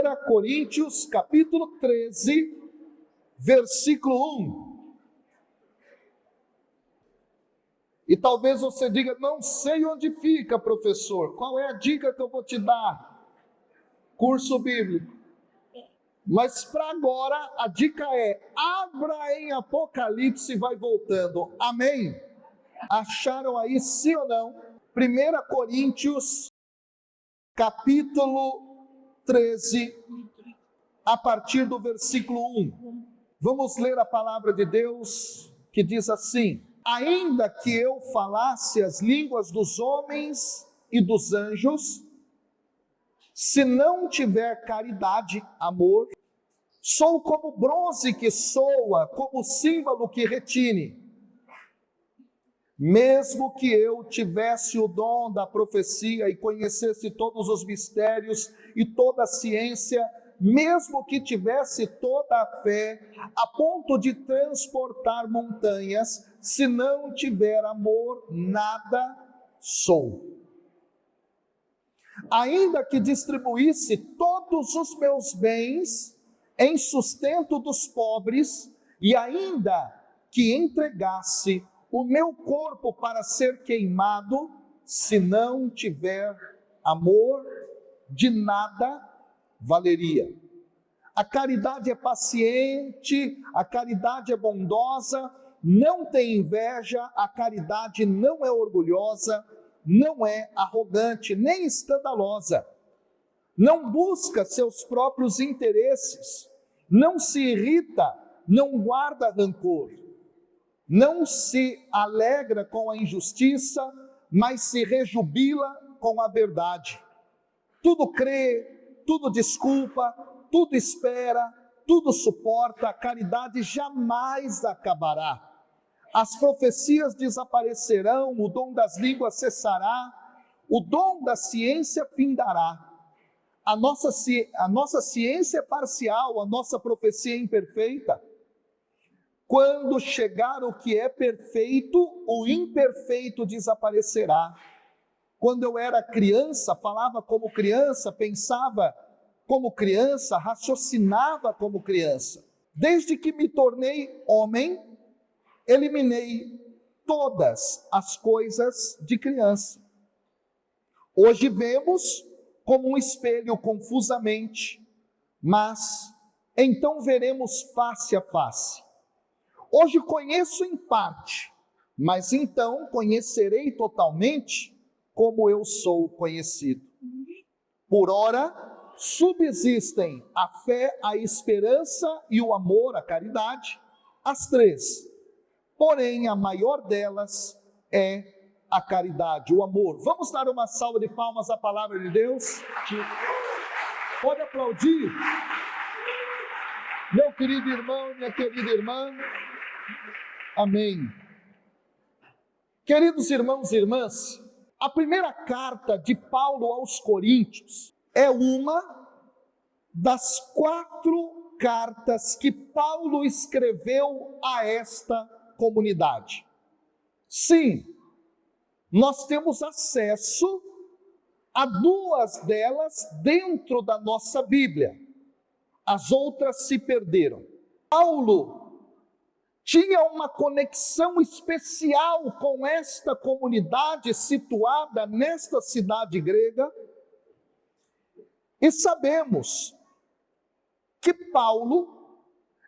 1 Coríntios, capítulo 13, versículo 1. E talvez você diga, não sei onde fica, professor. Qual é a dica que eu vou te dar? Curso bíblico. Mas para agora, a dica é, abra em Apocalipse e vai voltando. Amém? Acharam aí, sim ou não? 1 Coríntios, capítulo 13, a partir do versículo 1. Vamos ler a palavra de Deus, que diz assim: ainda que eu falasse as línguas dos homens e dos anjos, se não tiver caridade, amor, sou como bronze que soa, como símbolo que retine. Mesmo que eu tivesse o dom da profecia e conhecesse todos os mistérios e toda a ciência, mesmo que tivesse toda a fé, a ponto de transportar montanhas, se não tiver amor, nada sou. Ainda que distribuísse todos os meus bens em sustento dos pobres, e ainda que entregasse o meu corpo para ser queimado, se não tiver amor, de nada valeria. A caridade é paciente, a caridade é bondosa, não tem inveja, a caridade não é orgulhosa, não é arrogante, nem escandalosa, não busca seus próprios interesses, não se irrita, não guarda rancor, não se alegra com a injustiça, mas se rejubila com a verdade. Tudo crê, tudo desculpa, tudo espera, tudo suporta, a caridade jamais acabará. As profecias desaparecerão, o dom das línguas cessará, o dom da ciência findará. A nossa ciência é parcial, a nossa profecia é imperfeita. Quando chegar o que é perfeito, o imperfeito desaparecerá. Quando eu era criança, falava como criança, pensava como criança, raciocinava como criança. Desde que me tornei homem, eliminei todas as coisas de criança. Hoje vemos como um espelho confusamente, mas então veremos face a face. Hoje conheço em parte, mas então conhecerei totalmente como eu sou conhecido. Por ora, subsistem a fé, a esperança e o amor, a caridade, as três. Porém, a maior delas é a caridade, o amor. Vamos dar uma salva de palmas à palavra de Deus? Pode aplaudir. Meu querido irmão, minha querida irmã. Amém. Queridos irmãos e irmãs, a primeira carta de Paulo aos Coríntios é uma das 4 cartas que Paulo escreveu a esta comunidade. Sim, nós temos acesso a 2 delas dentro da nossa Bíblia. As outras se perderam. Paulo tinha uma conexão especial com esta comunidade situada nesta cidade grega. E sabemos que Paulo,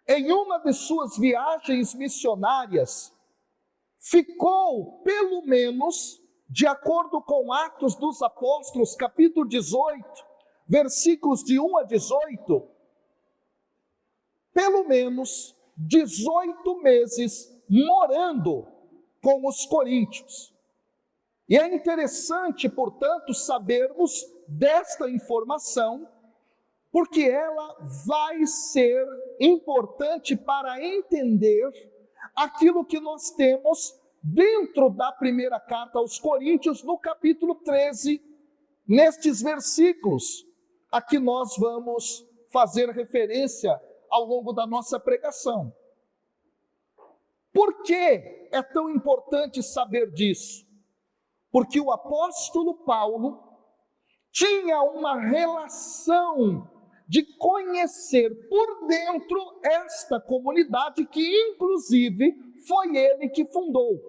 em uma de suas viagens missionárias, ficou, pelo menos, de acordo com Atos dos Apóstolos, capítulo 18, versículos de 1 a 18, pelo menos 18 meses morando com os coríntios. E é interessante, portanto, sabermos desta informação, porque ela vai ser importante para entender aquilo que nós temos dentro da primeira carta aos Coríntios, no capítulo 13, nestes versículos a que nós vamos fazer referência ao longo da nossa pregação. Por que é tão importante saber disso? Porque o apóstolo Paulo tinha uma relação de conhecer por dentro esta comunidade que, inclusive, foi ele que fundou.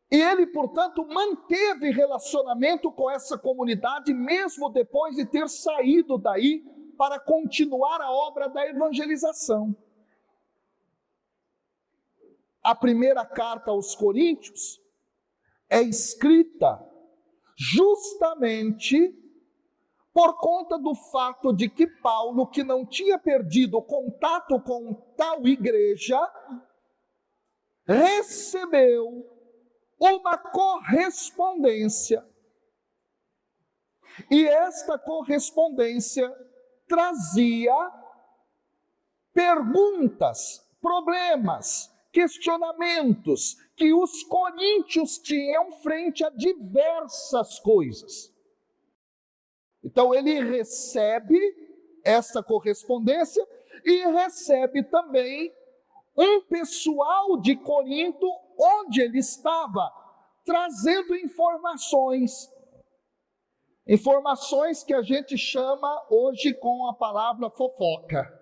E ele, portanto, manteve relacionamento com essa comunidade, mesmo depois de ter saído daí para continuar a obra da evangelização. A primeira carta aos Coríntios é escrita justamente por conta do fato de que Paulo, que não tinha perdido contato com tal igreja, recebeu uma correspondência. E esta correspondência trazia perguntas, problemas, questionamentos que os coríntios tinham frente a diversas coisas. Então ele recebe essa correspondência e recebe também um pessoal de Corinto, onde ele estava, trazendo informações que a gente chama hoje com a palavra fofoca.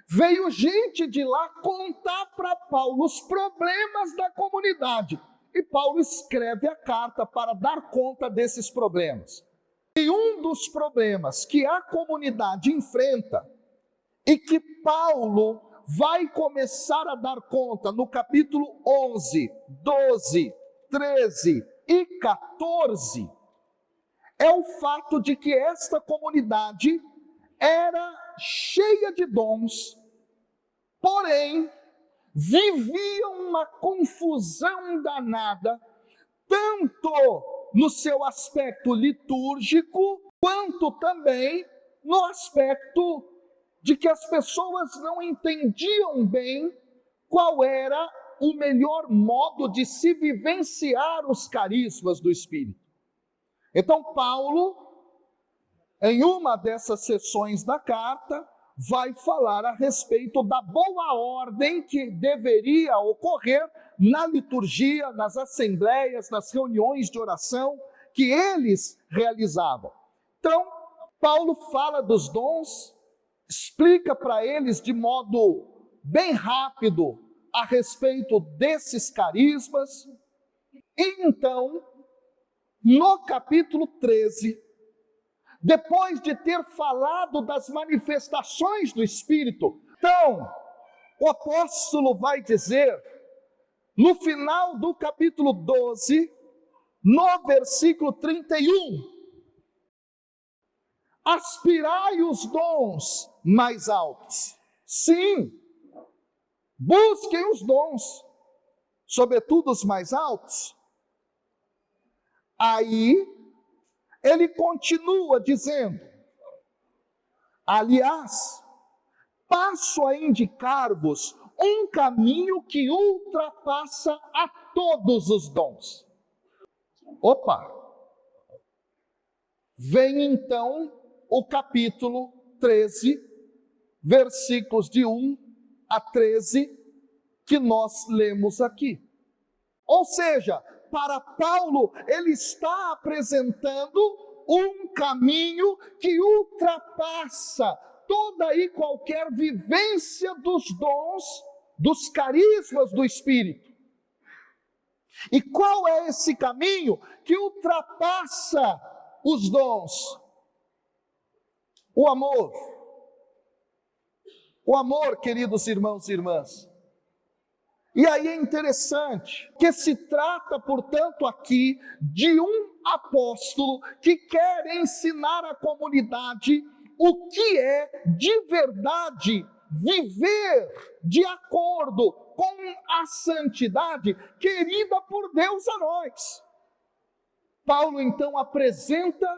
Veio gente de lá contar para Paulo os problemas da comunidade, e Paulo escreve a carta para dar conta desses problemas. E um dos problemas que a comunidade enfrenta, e que Paulo vai começar a dar conta no capítulo 11, 12, 13 e 14, é o fato de que esta comunidade era cheia de dons, porém vivia uma confusão danada, tanto no seu aspecto litúrgico, quanto também no aspecto de que as pessoas não entendiam bem qual era o melhor modo de se vivenciar os carismas do Espírito. Então Paulo, em uma dessas sessões da carta, vai falar a respeito da boa ordem que deveria ocorrer na liturgia, nas assembleias, nas reuniões de oração que eles realizavam. Então, Paulo fala dos dons, explica para eles de modo bem rápido a respeito desses carismas. E então, no capítulo 13, depois de ter falado das manifestações do Espírito, então, o apóstolo vai dizer, no final do capítulo 12, no versículo 31, aspirai os dons mais altos. Sim, busquem os dons, sobretudo os mais altos. Aí, ele continua dizendo, aliás, passo a indicar-vos um caminho que ultrapassa a todos os dons. Opa! Vem então o capítulo 13, versículos de 1 a 13, que nós lemos aqui. Ou seja, para Paulo, ele está apresentando um caminho que ultrapassa toda e qualquer vivência dos dons, dos carismas do Espírito. E qual é esse caminho que ultrapassa os dons? O amor. O amor, queridos irmãos e irmãs. E aí é interessante que se trata, portanto, aqui de um apóstolo que quer ensinar à comunidade o que é de verdade viver de acordo com a santidade querida por Deus a nós. Paulo então apresenta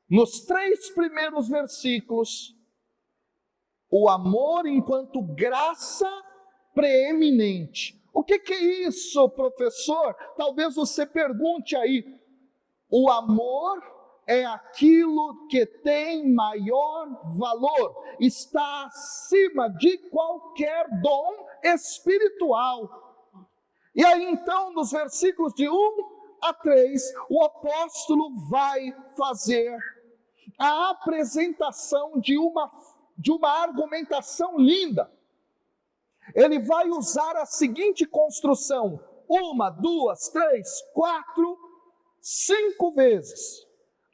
nos 3 primeiros versículos o amor enquanto graça preeminente. O que é isso, professor? Talvez você pergunte aí. O amor é aquilo que tem maior valor, está acima de qualquer dom espiritual. E aí então, nos versículos de 1 a 3, o apóstolo vai fazer a apresentação de uma argumentação linda. Ele vai usar a seguinte construção: 1, 2, 3, 4, 5 vezes.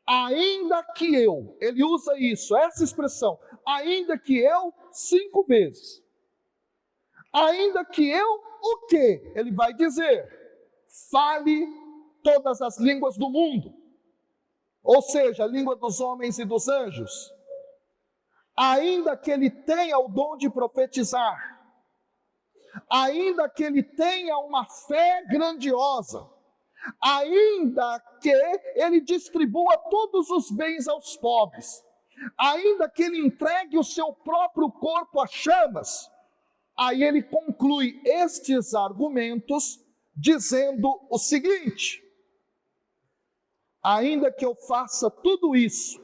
Ainda que eu, ele usa isso, essa expressão, ainda que eu, 5 vezes. Ainda que eu, o quê? Ele vai dizer: fale todas as línguas do mundo, ou seja, a língua dos homens e dos anjos. Ainda que ele tenha o dom de profetizar, ainda que ele tenha uma fé grandiosa, ainda que ele distribua todos os bens aos pobres, ainda que ele entregue o seu próprio corpo a chamas, aí ele conclui estes argumentos dizendo o seguinte: ainda que eu faça tudo isso,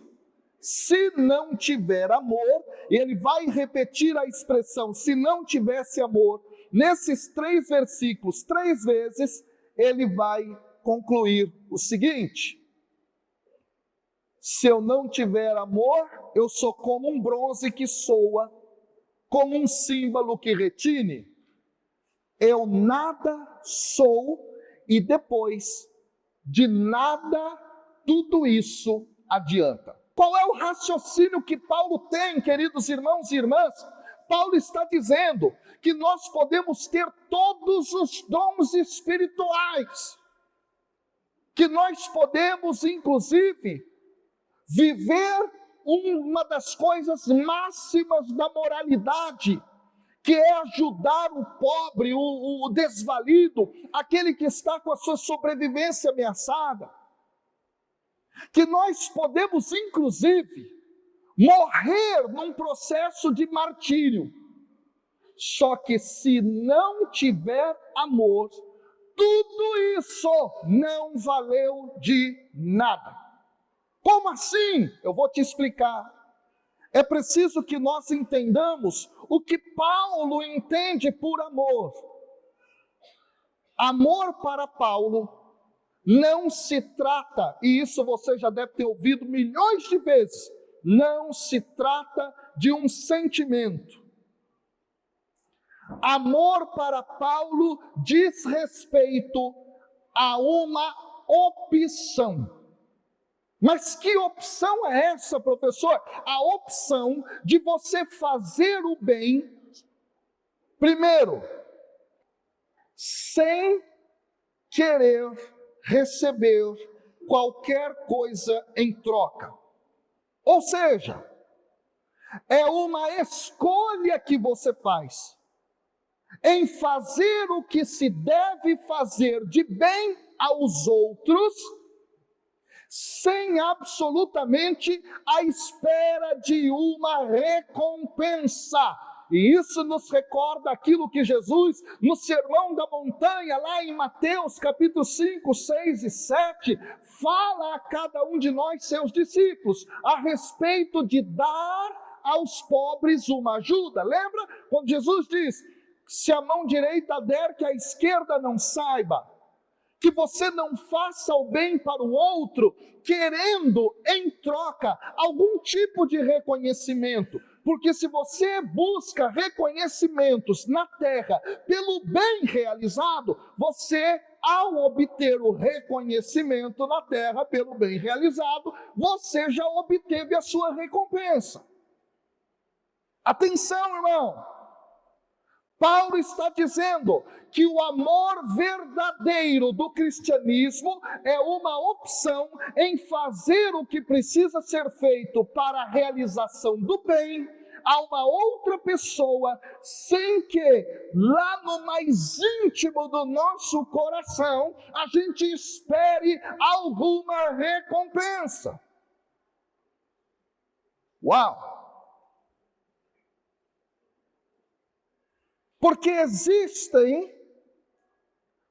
se não tiver amor, ele vai repetir a expressão se não tivesse amor, nesses 3 versículos, 3 vezes, ele vai concluir o seguinte: se eu não tiver amor, eu sou como um bronze que soa, como um símbolo que retine. Eu nada sou e depois de nada tudo isso adianta. Qual é o raciocínio que Paulo tem, queridos irmãos e irmãs? Paulo está dizendo que nós podemos ter todos os dons espirituais, que nós podemos, inclusive, viver uma das coisas máximas da moralidade, que é ajudar o pobre, o desvalido, aquele que está com a sua sobrevivência ameaçada. Que nós podemos, inclusive, morrer num processo de martírio. Só que se não tiver amor, tudo isso não valeu de nada. Como assim? Eu vou te explicar. É preciso que nós entendamos o que Paulo entende por amor. Amor para Paulo não se trata, e isso você já deve ter ouvido milhões de vezes, não se trata de um sentimento. Amor para Paulo diz respeito a uma opção. Mas que opção é essa, professor? A opção de você fazer o bem, primeiro, sem querer receber qualquer coisa em troca. Ou seja, é uma escolha que você faz em fazer o que se deve fazer de bem aos outros, sem absolutamente a espera de uma recompensa. E isso nos recorda aquilo que Jesus, no Sermão da Montanha, lá em Mateus capítulo 5, 6 e 7, fala a cada um de nós, seus discípulos, a respeito de dar aos pobres uma ajuda. Lembra quando Jesus diz: se a mão direita der, que a esquerda não saiba? Que você não faça o bem para o outro, querendo em troca algum tipo de reconhecimento. Porque se você busca reconhecimentos na terra pelo bem realizado, você, ao obter o reconhecimento na terra pelo bem realizado, você já obteve a sua recompensa. Atenção, irmão! Paulo está dizendo que o amor verdadeiro do cristianismo é uma opção em fazer o que precisa ser feito para a realização do bem a uma outra pessoa, sem que lá no mais íntimo do nosso coração a gente espere alguma recompensa. Uau! Porque existem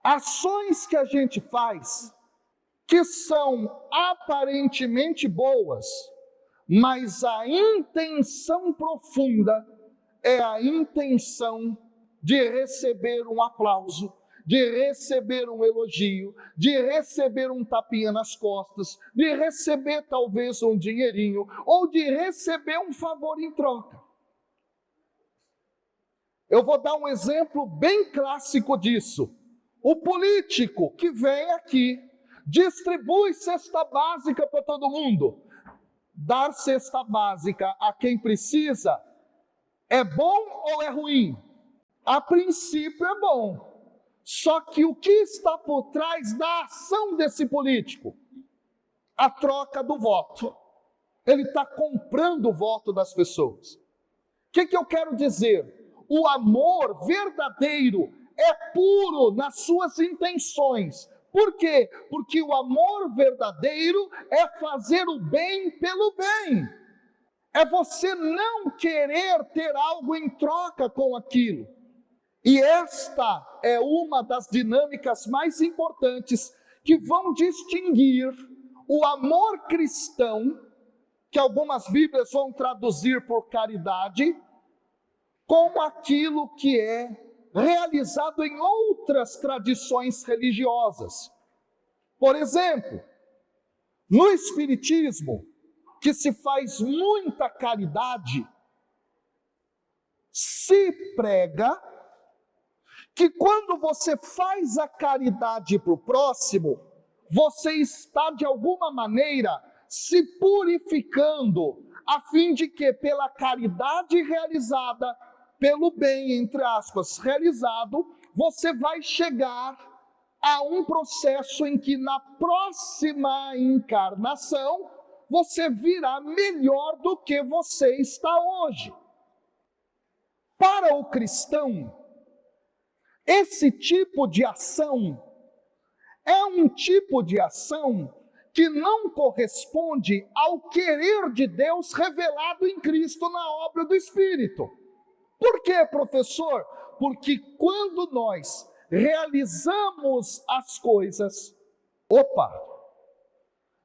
ações que a gente faz que são aparentemente boas, mas a intenção profunda é a intenção de receber um aplauso, de receber um elogio, de receber um tapinha nas costas, de receber talvez um dinheirinho, ou de receber um favor em troca. Eu vou dar um exemplo bem clássico disso. O político que vem aqui, distribui cesta básica para todo mundo. Dar cesta básica a quem precisa é bom ou é ruim? A princípio é bom. Só que o que está por trás da ação desse político? A troca do voto. Ele está comprando o voto das pessoas. O que eu quero dizer? O amor verdadeiro é puro nas suas intenções. Por quê? Porque o amor verdadeiro é fazer o bem pelo bem. É você não querer ter algo em troca com aquilo. E esta é uma das dinâmicas mais importantes que vão distinguir o amor cristão, que algumas Bíblias vão traduzir por caridade, com aquilo que é realizado em outras tradições religiosas. Por exemplo, no Espiritismo, que se faz muita caridade, se prega que quando você faz a caridade para o próximo, você está de alguma maneira se purificando, a fim de que pela caridade realizada, pelo bem, entre aspas, realizado, você vai chegar a um processo em que na próxima encarnação, você virá melhor do que você está hoje. Para o cristão, esse tipo de ação é um tipo de ação que não corresponde ao querer de Deus revelado em Cristo na obra do Espírito. Por quê, professor? Porque quando nós realizamos as coisas,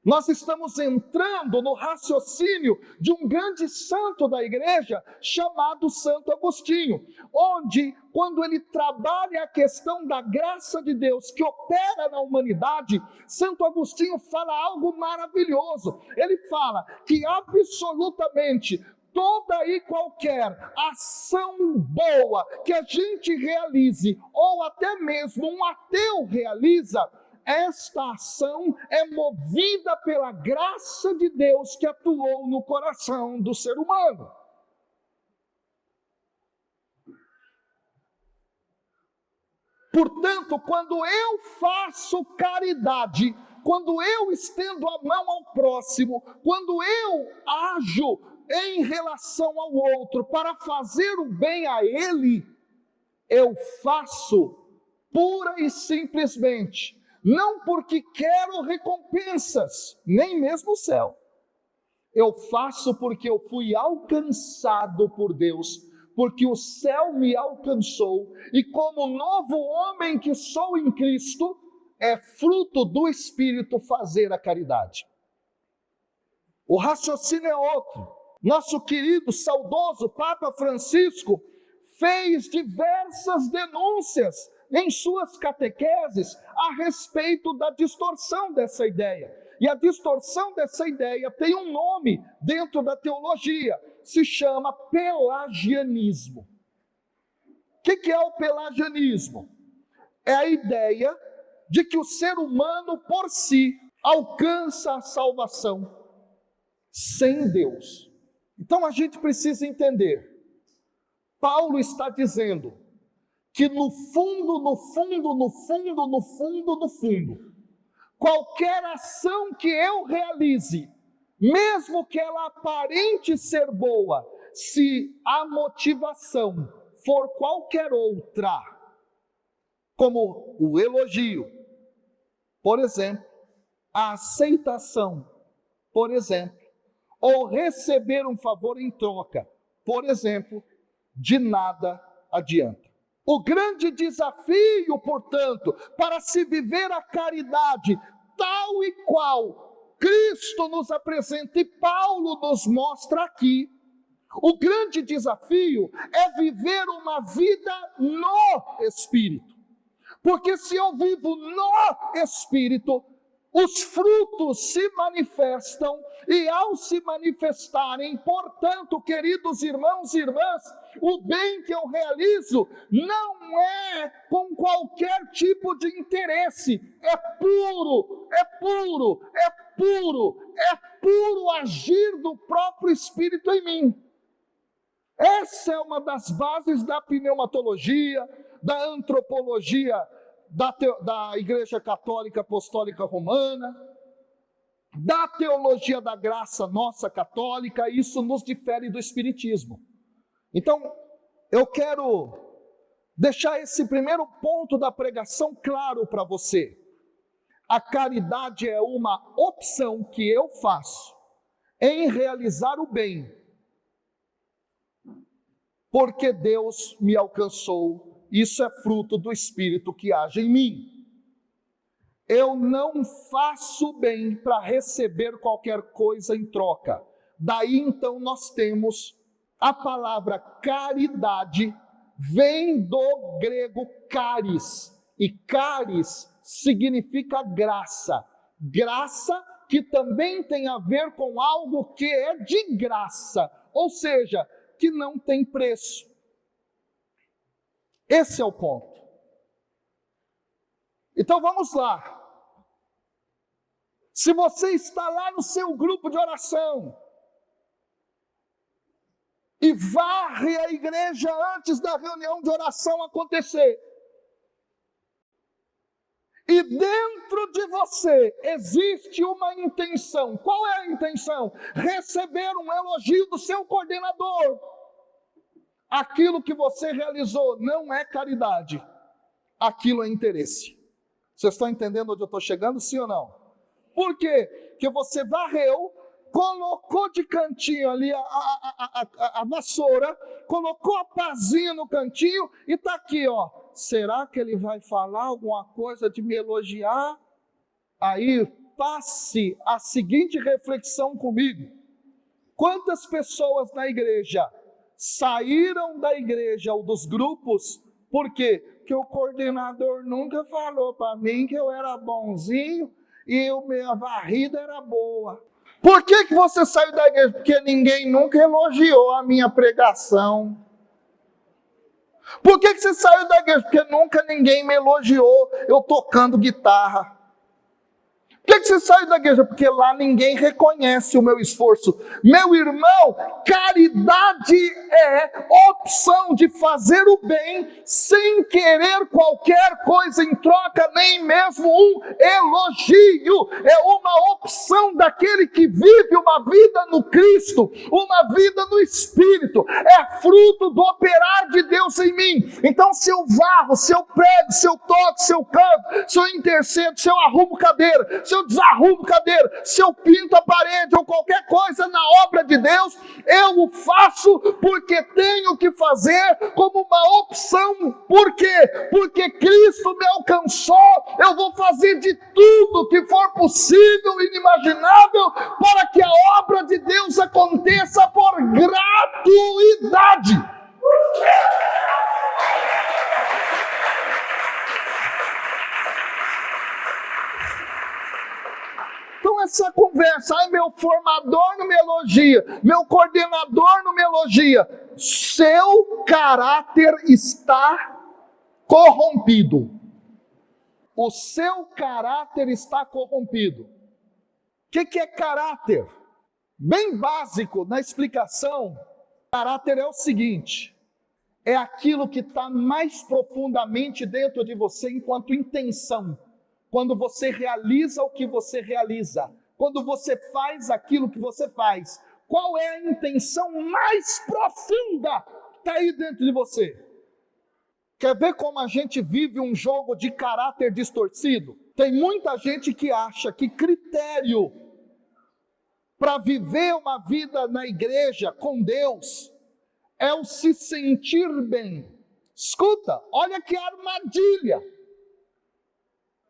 nós estamos entrando no raciocínio de um grande santo da igreja chamado Santo Agostinho, onde, quando ele trabalha a questão da graça de Deus que opera na humanidade, Santo Agostinho fala algo maravilhoso. Ele fala que absolutamente toda e qualquer ação boa que a gente realize, ou até mesmo um ateu realiza, esta ação é movida pela graça de Deus que atuou no coração do ser humano. Portanto, quando eu faço caridade, quando eu estendo a mão ao próximo, quando eu ajo em relação ao outro para fazer o bem a ele, eu faço pura e simplesmente não porque quero recompensas, nem mesmo o céu. Eu faço porque eu fui alcançado por Deus, porque o céu me alcançou, e como novo homem que sou em Cristo, é fruto do Espírito fazer a caridade. O raciocínio é outro. Nosso querido, saudoso Papa Francisco fez diversas denúncias em suas catequeses a respeito da distorção dessa ideia. E a distorção dessa ideia tem um nome dentro da teologia, se chama pelagianismo. O que é o pelagianismo? É a ideia de que o ser humano por si alcança a salvação sem Deus. Então a gente precisa entender, Paulo está dizendo que no fundo, qualquer ação que eu realize, mesmo que ela aparente ser boa, se a motivação for qualquer outra, como o elogio, por exemplo, a aceitação, por exemplo, ou receber um favor em troca, por exemplo, de nada adianta. O grande desafio, portanto, para se viver a caridade tal e qual Cristo nos apresenta e Paulo nos mostra aqui, o grande desafio é viver uma vida no Espírito. Porque se eu vivo no Espírito, os frutos se manifestam, e ao se manifestarem, portanto, queridos irmãos e irmãs, o bem que eu realizo não é com qualquer tipo de interesse, é puro agir do próprio Espírito em mim. Essa é uma das bases da pneumatologia, da antropologia, da Igreja Católica Apostólica Romana, da teologia da graça nossa católica. Isso nos difere do Espiritismo. Então, eu quero deixar esse primeiro ponto da pregação claro para você. A caridade é uma opção que eu faço em realizar o bem, porque Deus me alcançou. Isso é fruto do Espírito que age em mim. Eu não faço bem para receber qualquer coisa em troca. Daí então nós temos a palavra caridade, vem do grego caris, e caris significa graça. Graça que também tem a ver com algo que é de graça, ou seja, que não tem preço. Esse é o ponto. Então vamos lá. Se você está lá no seu grupo de oração e varre a igreja antes da reunião de oração acontecer, e dentro de você existe uma intenção. Qual é a intenção? Receber um elogio do seu coordenador. Aquilo que você realizou não é caridade, aquilo é interesse. Vocês estão entendendo onde eu estou chegando, sim ou não? Por quê? Porque você varreu, colocou de cantinho ali a vassoura, colocou a pazinha no cantinho e está aqui, ó. Será que ele vai falar alguma coisa de me elogiar? Aí passe a seguinte reflexão comigo. Quantas pessoas na igreja saíram da igreja ou dos grupos, por quê? Porque o coordenador nunca falou para mim que eu era bonzinho e a minha varrida era boa. Por que você saiu da igreja? Porque ninguém nunca elogiou a minha pregação. Por que você saiu da igreja? Porque nunca ninguém me elogiou eu tocando guitarra. Por que você saiu da igreja? Porque lá ninguém reconhece o meu esforço. Meu irmão, caridade é opção de fazer o bem sem querer qualquer coisa em troca, nem mesmo um elogio. É uma opção daquele que vive uma vida no Cristo, uma vida no Espírito. É fruto do operar de Deus em mim. Então, se eu varro, se eu prego, se eu toco, se eu canto, se eu intercedo, se eu arrumo cadeira, se eu desarrumo cadeira, se eu pinto a parede ou qualquer coisa na obra de Deus, eu o faço porque tenho que fazer como uma opção. Por quê? Porque Cristo me alcançou. Eu vou fazer de tudo que for possível e inimaginável para que a obra de Deus aconteça por gratuidade. Então essa conversa, meu formador não me elogia, meu coordenador não me elogia, seu caráter está corrompido. O seu caráter está corrompido. O que é caráter? Bem básico na explicação, caráter é o seguinte: é aquilo que está mais profundamente dentro de você enquanto intenção. Quando você realiza o que você realiza, quando você faz aquilo que você faz, qual é a intenção mais profunda que está aí dentro de você? Quer ver como a gente vive um jogo de caráter distorcido? Tem muita gente que acha que critério para viver uma vida na igreja com Deus é o se sentir bem. Escuta, olha que armadilha.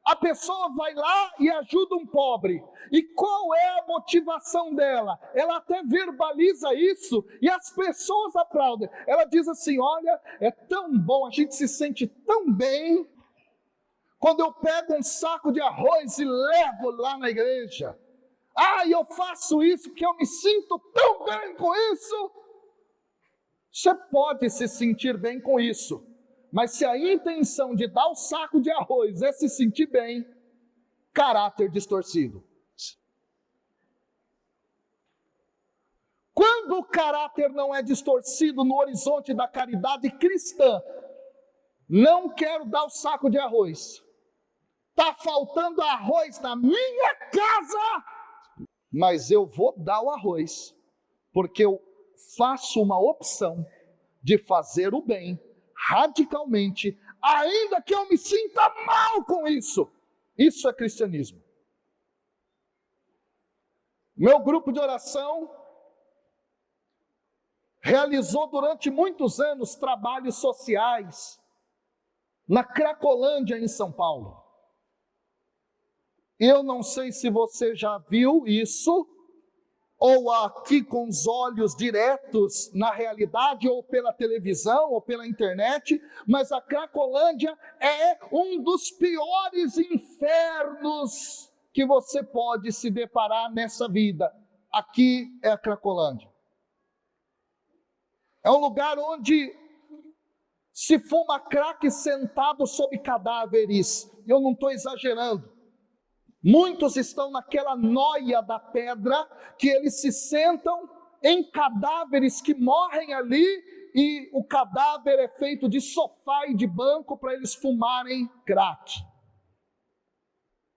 A pessoa vai lá e ajuda um pobre. E qual é a motivação dela? Ela até verbaliza isso e as pessoas aplaudem. Ela diz assim: olha, é tão bom, a gente se sente tão bem. quando eu pego um saco de arroz e levo lá na igreja. E eu faço isso porque eu me sinto tão bem com isso. Você pode se sentir bem com isso, mas se a intenção de dar o saco de arroz é se sentir bem, caráter distorcido. Quando o caráter não é distorcido no horizonte da caridade cristã, não quero dar o saco de arroz. Está faltando arroz na minha casa, mas eu vou dar o arroz, porque eu faço uma opção de fazer o bem radicalmente, ainda que eu me sinta mal com isso. Isso é cristianismo. Meu grupo de oração realizou durante muitos anos trabalhos sociais na Cracolândia, em São Paulo. Eu não sei se você já viu isso, ou aqui com os olhos diretos na realidade, ou pela televisão, ou pela internet, mas a Cracolândia é um dos piores infernos que você pode se deparar nessa vida. Aqui é a Cracolândia. É um lugar onde se fuma crack sentado sob cadáveres. Eu não estou exagerando. Muitos estão naquela noia da pedra, que eles se sentam em cadáveres que morrem ali, e o cadáver é feito de sofá e de banco para eles fumarem crack.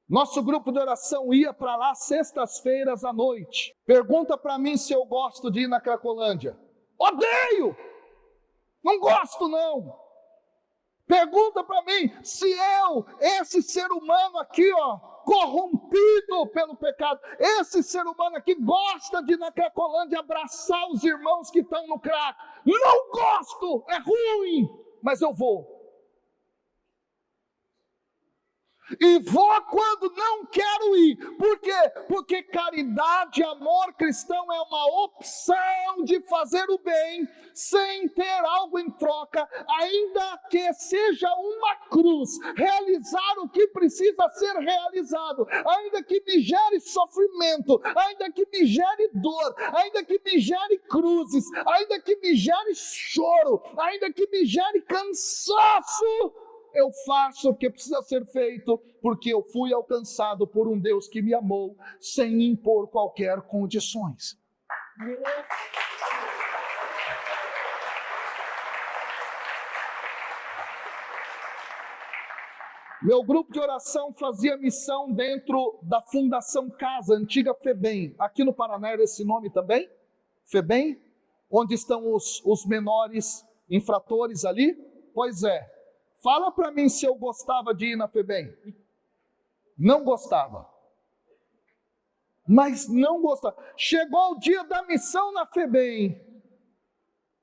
Nosso grupo de oração ia para lá sextas-feiras à noite. Pergunta para mim se eu gosto de ir na Cracolândia. Odeio! Não gosto não. Pergunta para mim se eu, esse ser humano aqui, corrompido pelo pecado, esse ser humano aqui gosta de ir na Cracolândia abraçar os irmãos que estão no crack. Não gosto, é ruim, mas eu vou. E vou quando não quero ir. Por quê? Porque caridade, amor cristão é uma opção de fazer o bem sem ter algo em troca, ainda que seja uma cruz, realizar o que precisa ser realizado, ainda que me gere sofrimento, ainda que me gere dor, ainda que me gere cruzes, ainda que me gere choro, ainda que me gere cansaço. Eu faço o que precisa ser feito, porque eu fui alcançado por um Deus que me amou, sem impor qualquer condições. Meu grupo de oração fazia missão dentro da Fundação Casa, antiga FEBEM. Aqui no Paraná era esse nome também? FEBEM? Onde estão os menores infratores ali? Pois é. Fala para mim se eu gostava de ir na FEBEM. Não gostava. Mas não gostava. Chegou o dia da missão na FEBEM.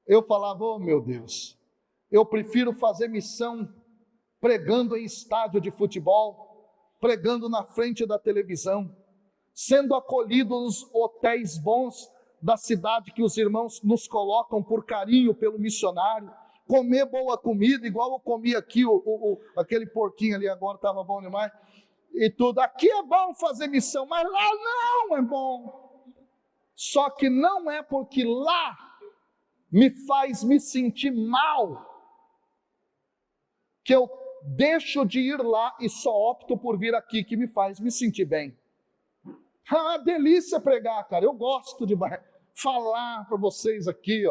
Eu falava, oh meu Deus, eu prefiro fazer missão pregando em estádio de futebol, pregando na frente da televisão, sendo acolhido nos hotéis bons da cidade que os irmãos nos colocam por carinho pelo missionário, comer boa comida, igual eu comi aqui, aquele porquinho ali agora estava bom demais, e tudo. Aqui é bom fazer missão, mas lá não é bom. Só que não é porque lá me faz me sentir mal, que eu deixo de ir lá e só opto por vir aqui, que me faz me sentir bem. É uma delícia pregar, cara, eu gosto de falar para vocês aqui,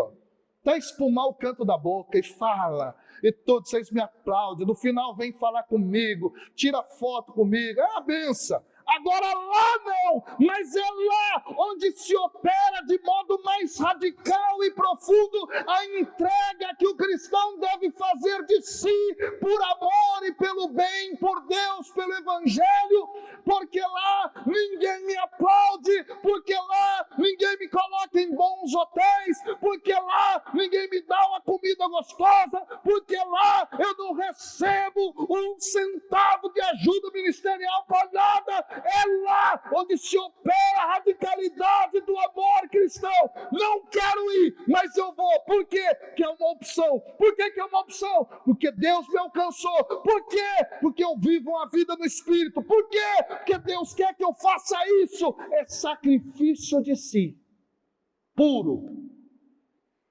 até espumar o canto da boca e fala, e todos vocês me aplaudem, no final vem falar comigo, tira foto comigo, é uma benção. Agora lá não, mas é lá onde se opera de modo mais radical e profundo a entrega que o cristão deve fazer de si, por amor e pelo bem, por Deus, pelo Evangelho, porque lá ninguém me aplaude, porque lá ninguém me coloca em bons hotéis, porque lá ninguém me dá uma comida gostosa, porque lá eu não recebo um centavo de ajuda ministerial para nada. É lá onde se opera a radicalidade do amor cristão. Não quero ir, mas eu vou. Por quê? Que é uma opção. Por que é uma opção? Porque Deus me alcançou. Por quê? Porque eu vivo uma vida no Espírito. Por quê? Porque Deus quer que eu faça isso. É sacrifício de si, puro,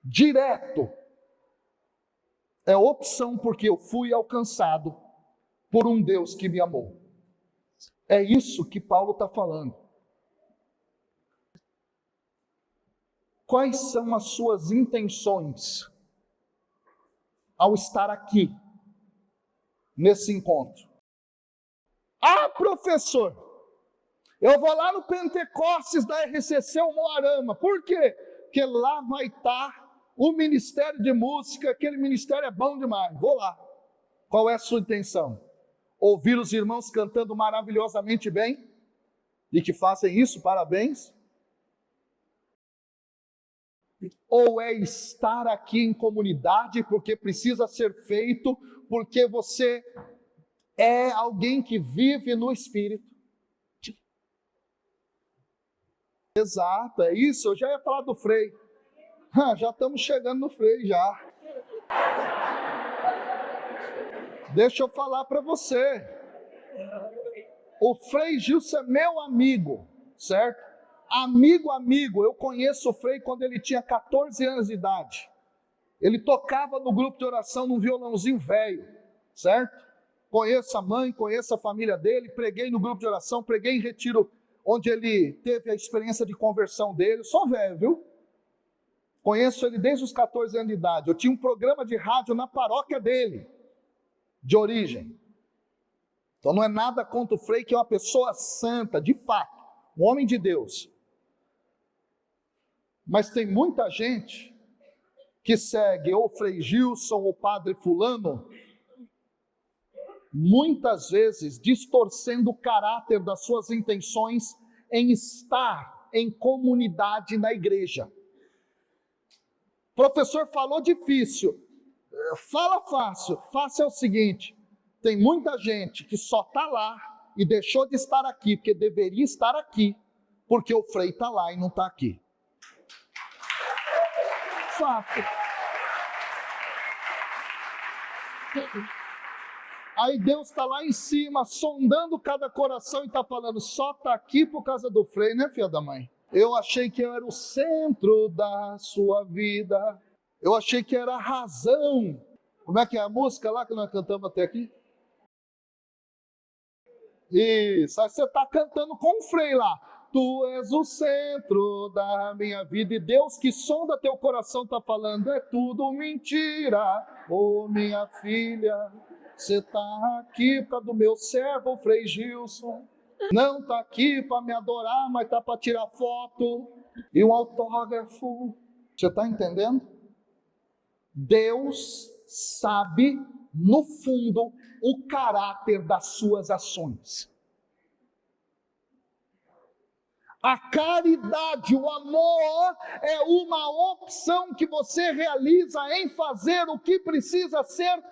direto. É opção, porque eu fui alcançado por um Deus que me amou. É isso que Paulo está falando. Quais são as suas intenções ao estar aqui, nesse encontro? Ah, professor, eu vou lá no Pentecostes da RCC Umuarama. Por quê? Porque lá vai estar o ministério de música, aquele ministério é bom demais. Vou lá. Qual é a sua intenção? Ouvir os irmãos cantando maravilhosamente bem? E que fazem isso, parabéns. Ou é estar aqui em comunidade porque precisa ser feito, porque você é alguém que vive no Espírito? Exato, é isso. Eu já ia falar do Frei. Já estamos chegando no Frei já. Deixa eu falar para você. O Frei Gilson é meu amigo, certo? Amigo, eu conheço o Frei quando ele tinha 14 anos de idade. Ele tocava no grupo de oração num violãozinho velho, certo? Conheço a mãe, conheço a família dele, preguei no grupo de oração, preguei em retiro onde ele teve a experiência de conversão dele. Sou velho, viu? Conheço ele desde os 14 anos de idade. Eu tinha um programa de rádio na paróquia dele, de origem. Então não é nada contra o Frei, que é uma pessoa santa, de fato, um homem de Deus. Mas tem muita gente que segue ou o Frei Gilson ou o Padre Fulano, muitas vezes distorcendo o caráter das suas intenções em estar em comunidade na igreja. O professor falou difícil, fala fácil. Fácil é o seguinte: tem muita gente que só está lá e deixou de estar aqui, porque deveria estar aqui, porque o Frei está lá e não está aqui. Fato. Aí Deus está lá em cima, sondando cada coração e está falando, só está aqui por causa do Frei, né, filha da mãe? Eu achei que eu era o centro da sua vida. Eu achei que era a razão. Como é que é a música lá que nós cantamos até aqui? Isso, aí você está cantando com o Frei lá. Tu és o centro da minha vida. E Deus que sonda teu coração está falando, é tudo mentira. Ô minha filha, você está aqui por causa do meu servo, o Frei Gilson. Não está aqui para me adorar, mas está para tirar foto e um autógrafo. Você está entendendo? Deus sabe, no fundo, o caráter das suas ações. A caridade, o amor, é uma opção que você realiza em fazer o que precisa ser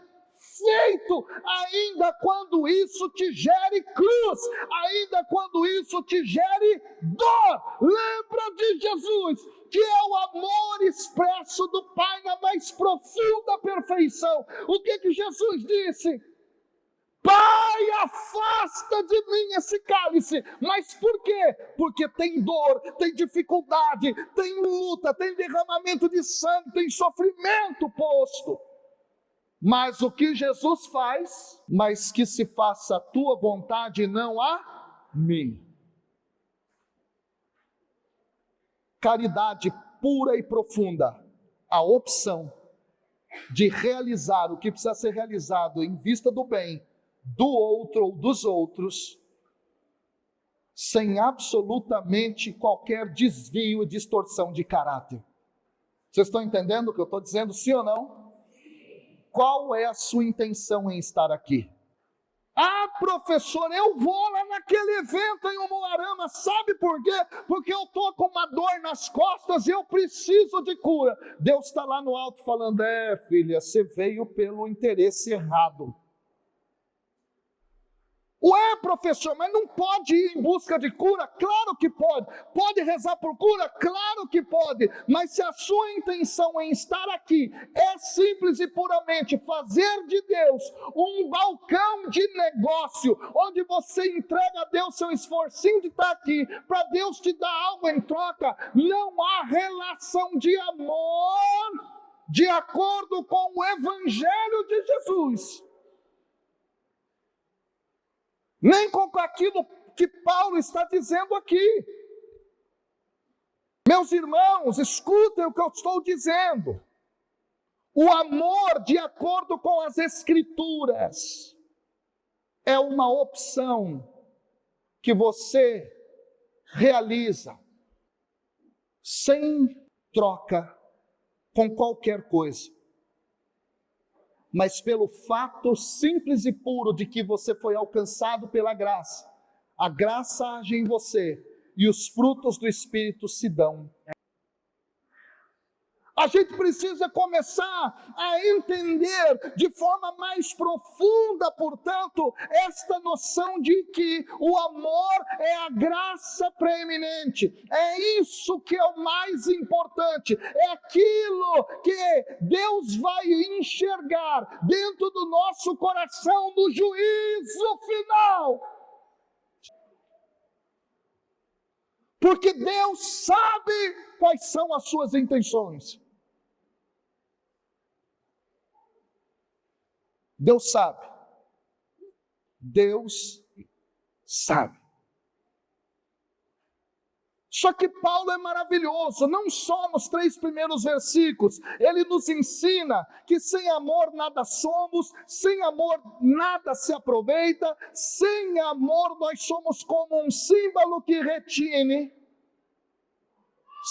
feito, ainda quando isso te gere cruz, ainda quando isso te gere dor. Lembra de Jesus, que é o amor expresso do Pai na mais profunda perfeição. O que Jesus disse? Pai, afasta de mim esse cálice. Mas por quê? Porque tem dor, tem dificuldade, tem luta, tem derramamento de sangue, tem sofrimento posto. Mas o que Jesus faz? Mas que se faça a tua vontade e não a minha. Caridade pura e profunda. A opção de realizar o que precisa ser realizado em vista do bem do outro ou dos outros, sem absolutamente qualquer desvio e distorção de caráter. Vocês estão entendendo o que eu estou dizendo, sim ou não? Qual é a sua intenção em estar aqui? Ah, professor, eu vou lá naquele evento em Umuarama, sabe por quê? Porque eu estou com uma dor nas costas e eu preciso de cura. Deus está lá no alto falando, filha, você veio pelo interesse errado. Ué, professor, mas não pode ir em busca de cura? Claro que pode. Pode rezar por cura? Claro que pode. Mas se a sua intenção em estar aqui é simples e puramente fazer de Deus um balcão de negócio, onde você entrega a Deus seu esforcinho de estar aqui, para Deus te dar algo em troca, não há relação de amor de acordo com o Evangelho de Jesus. Nem com aquilo que Paulo está dizendo aqui. Meus irmãos, escutem o que eu estou dizendo. O amor de acordo com as Escrituras é uma opção que você realiza sem troca com qualquer coisa. Mas pelo fato simples e puro de que você foi alcançado pela graça, a graça age em você e os frutos do Espírito se dão. A gente precisa começar a entender de forma mais profunda, portanto, esta noção de que o amor é a graça preeminente. É isso que é o mais importante. É aquilo que Deus vai enxergar dentro do nosso coração no juízo final. Porque Deus sabe quais são as suas intenções. Deus sabe. Deus sabe. Só que Paulo é maravilhoso, não só nos 3 primeiros versículos, ele nos ensina que sem amor nada somos, sem amor nada se aproveita, sem amor nós somos como um símbolo que retine,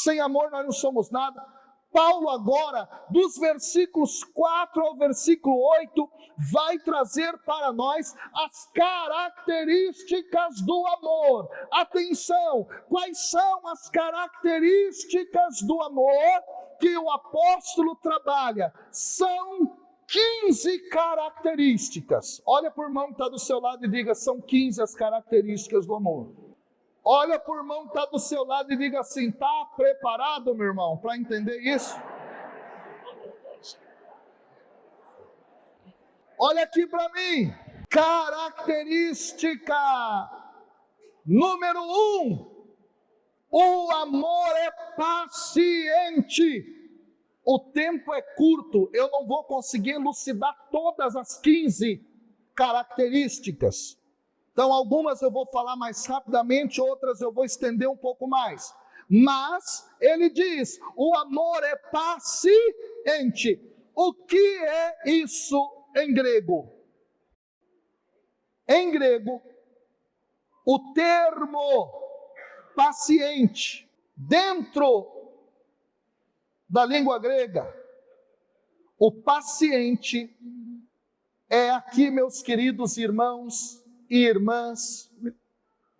sem amor nós não somos nada. Paulo agora, dos versículos 4 ao versículo 8, vai trazer para nós as características do amor. Atenção, quais são as características do amor que o apóstolo trabalha? São 15 características. Olha para o irmão que está do seu lado e diga, são 15 as características do amor. Olha para o irmão que está do seu lado e diga assim, está preparado, meu irmão, para entender isso? Olha aqui para mim, característica número 1, o amor é paciente. O tempo é curto, eu não vou conseguir elucidar todas as 15 características. Então, algumas eu vou falar mais rapidamente, outras eu vou estender um pouco mais. Mas, ele diz, o amor é paciente. O que é isso em grego? Em grego, o termo paciente, dentro da língua grega, o paciente é aqui, meus queridos irmãos e irmãs,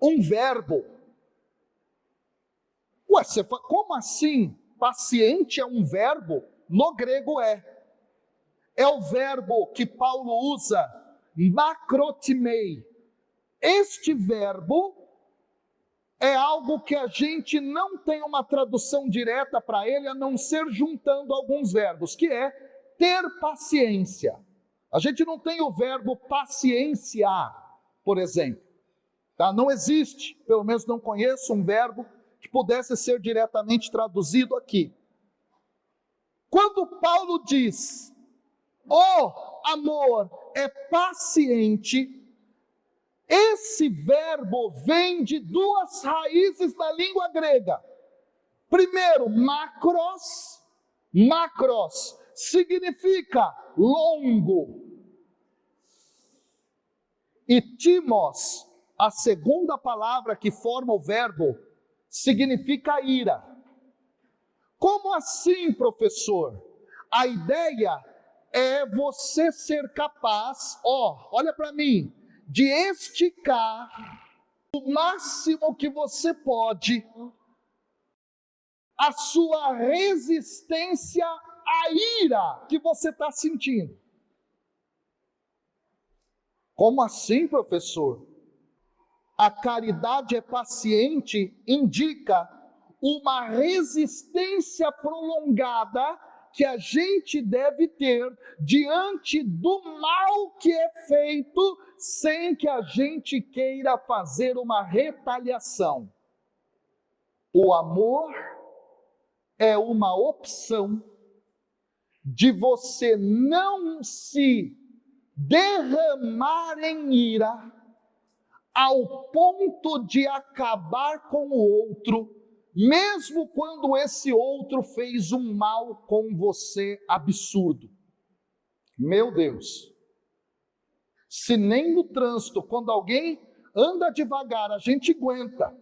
um verbo. Ué, você fala, como assim? Paciente é um verbo? No grego é. É o verbo que Paulo usa, makrotimei. Este verbo é algo que a gente não tem uma tradução direta para ele, a não ser juntando alguns verbos, que é ter paciência. A gente não tem o verbo pacienciar, por exemplo, tá? Não existe, pelo menos não conheço um verbo que pudesse ser diretamente traduzido aqui. Quando Paulo diz, o amor é paciente, esse verbo vem de 2 raízes na língua grega. Primeiro, macros. Macros significa longo. E timos, a segunda palavra que forma o verbo, significa ira. Como assim, professor? A ideia é você ser capaz, olha para mim, de esticar o máximo que você pode a sua resistência à ira que você está sentindo. Como assim, professor? A caridade é paciente indica uma resistência prolongada que a gente deve ter diante do mal que é feito, sem que a gente queira fazer uma retaliação. O amor é uma opção de você não se derramar em ira ao ponto de acabar com o outro, mesmo quando esse outro fez um mal com você absurdo. Meu Deus, se nem no trânsito, quando alguém anda devagar, a gente aguenta.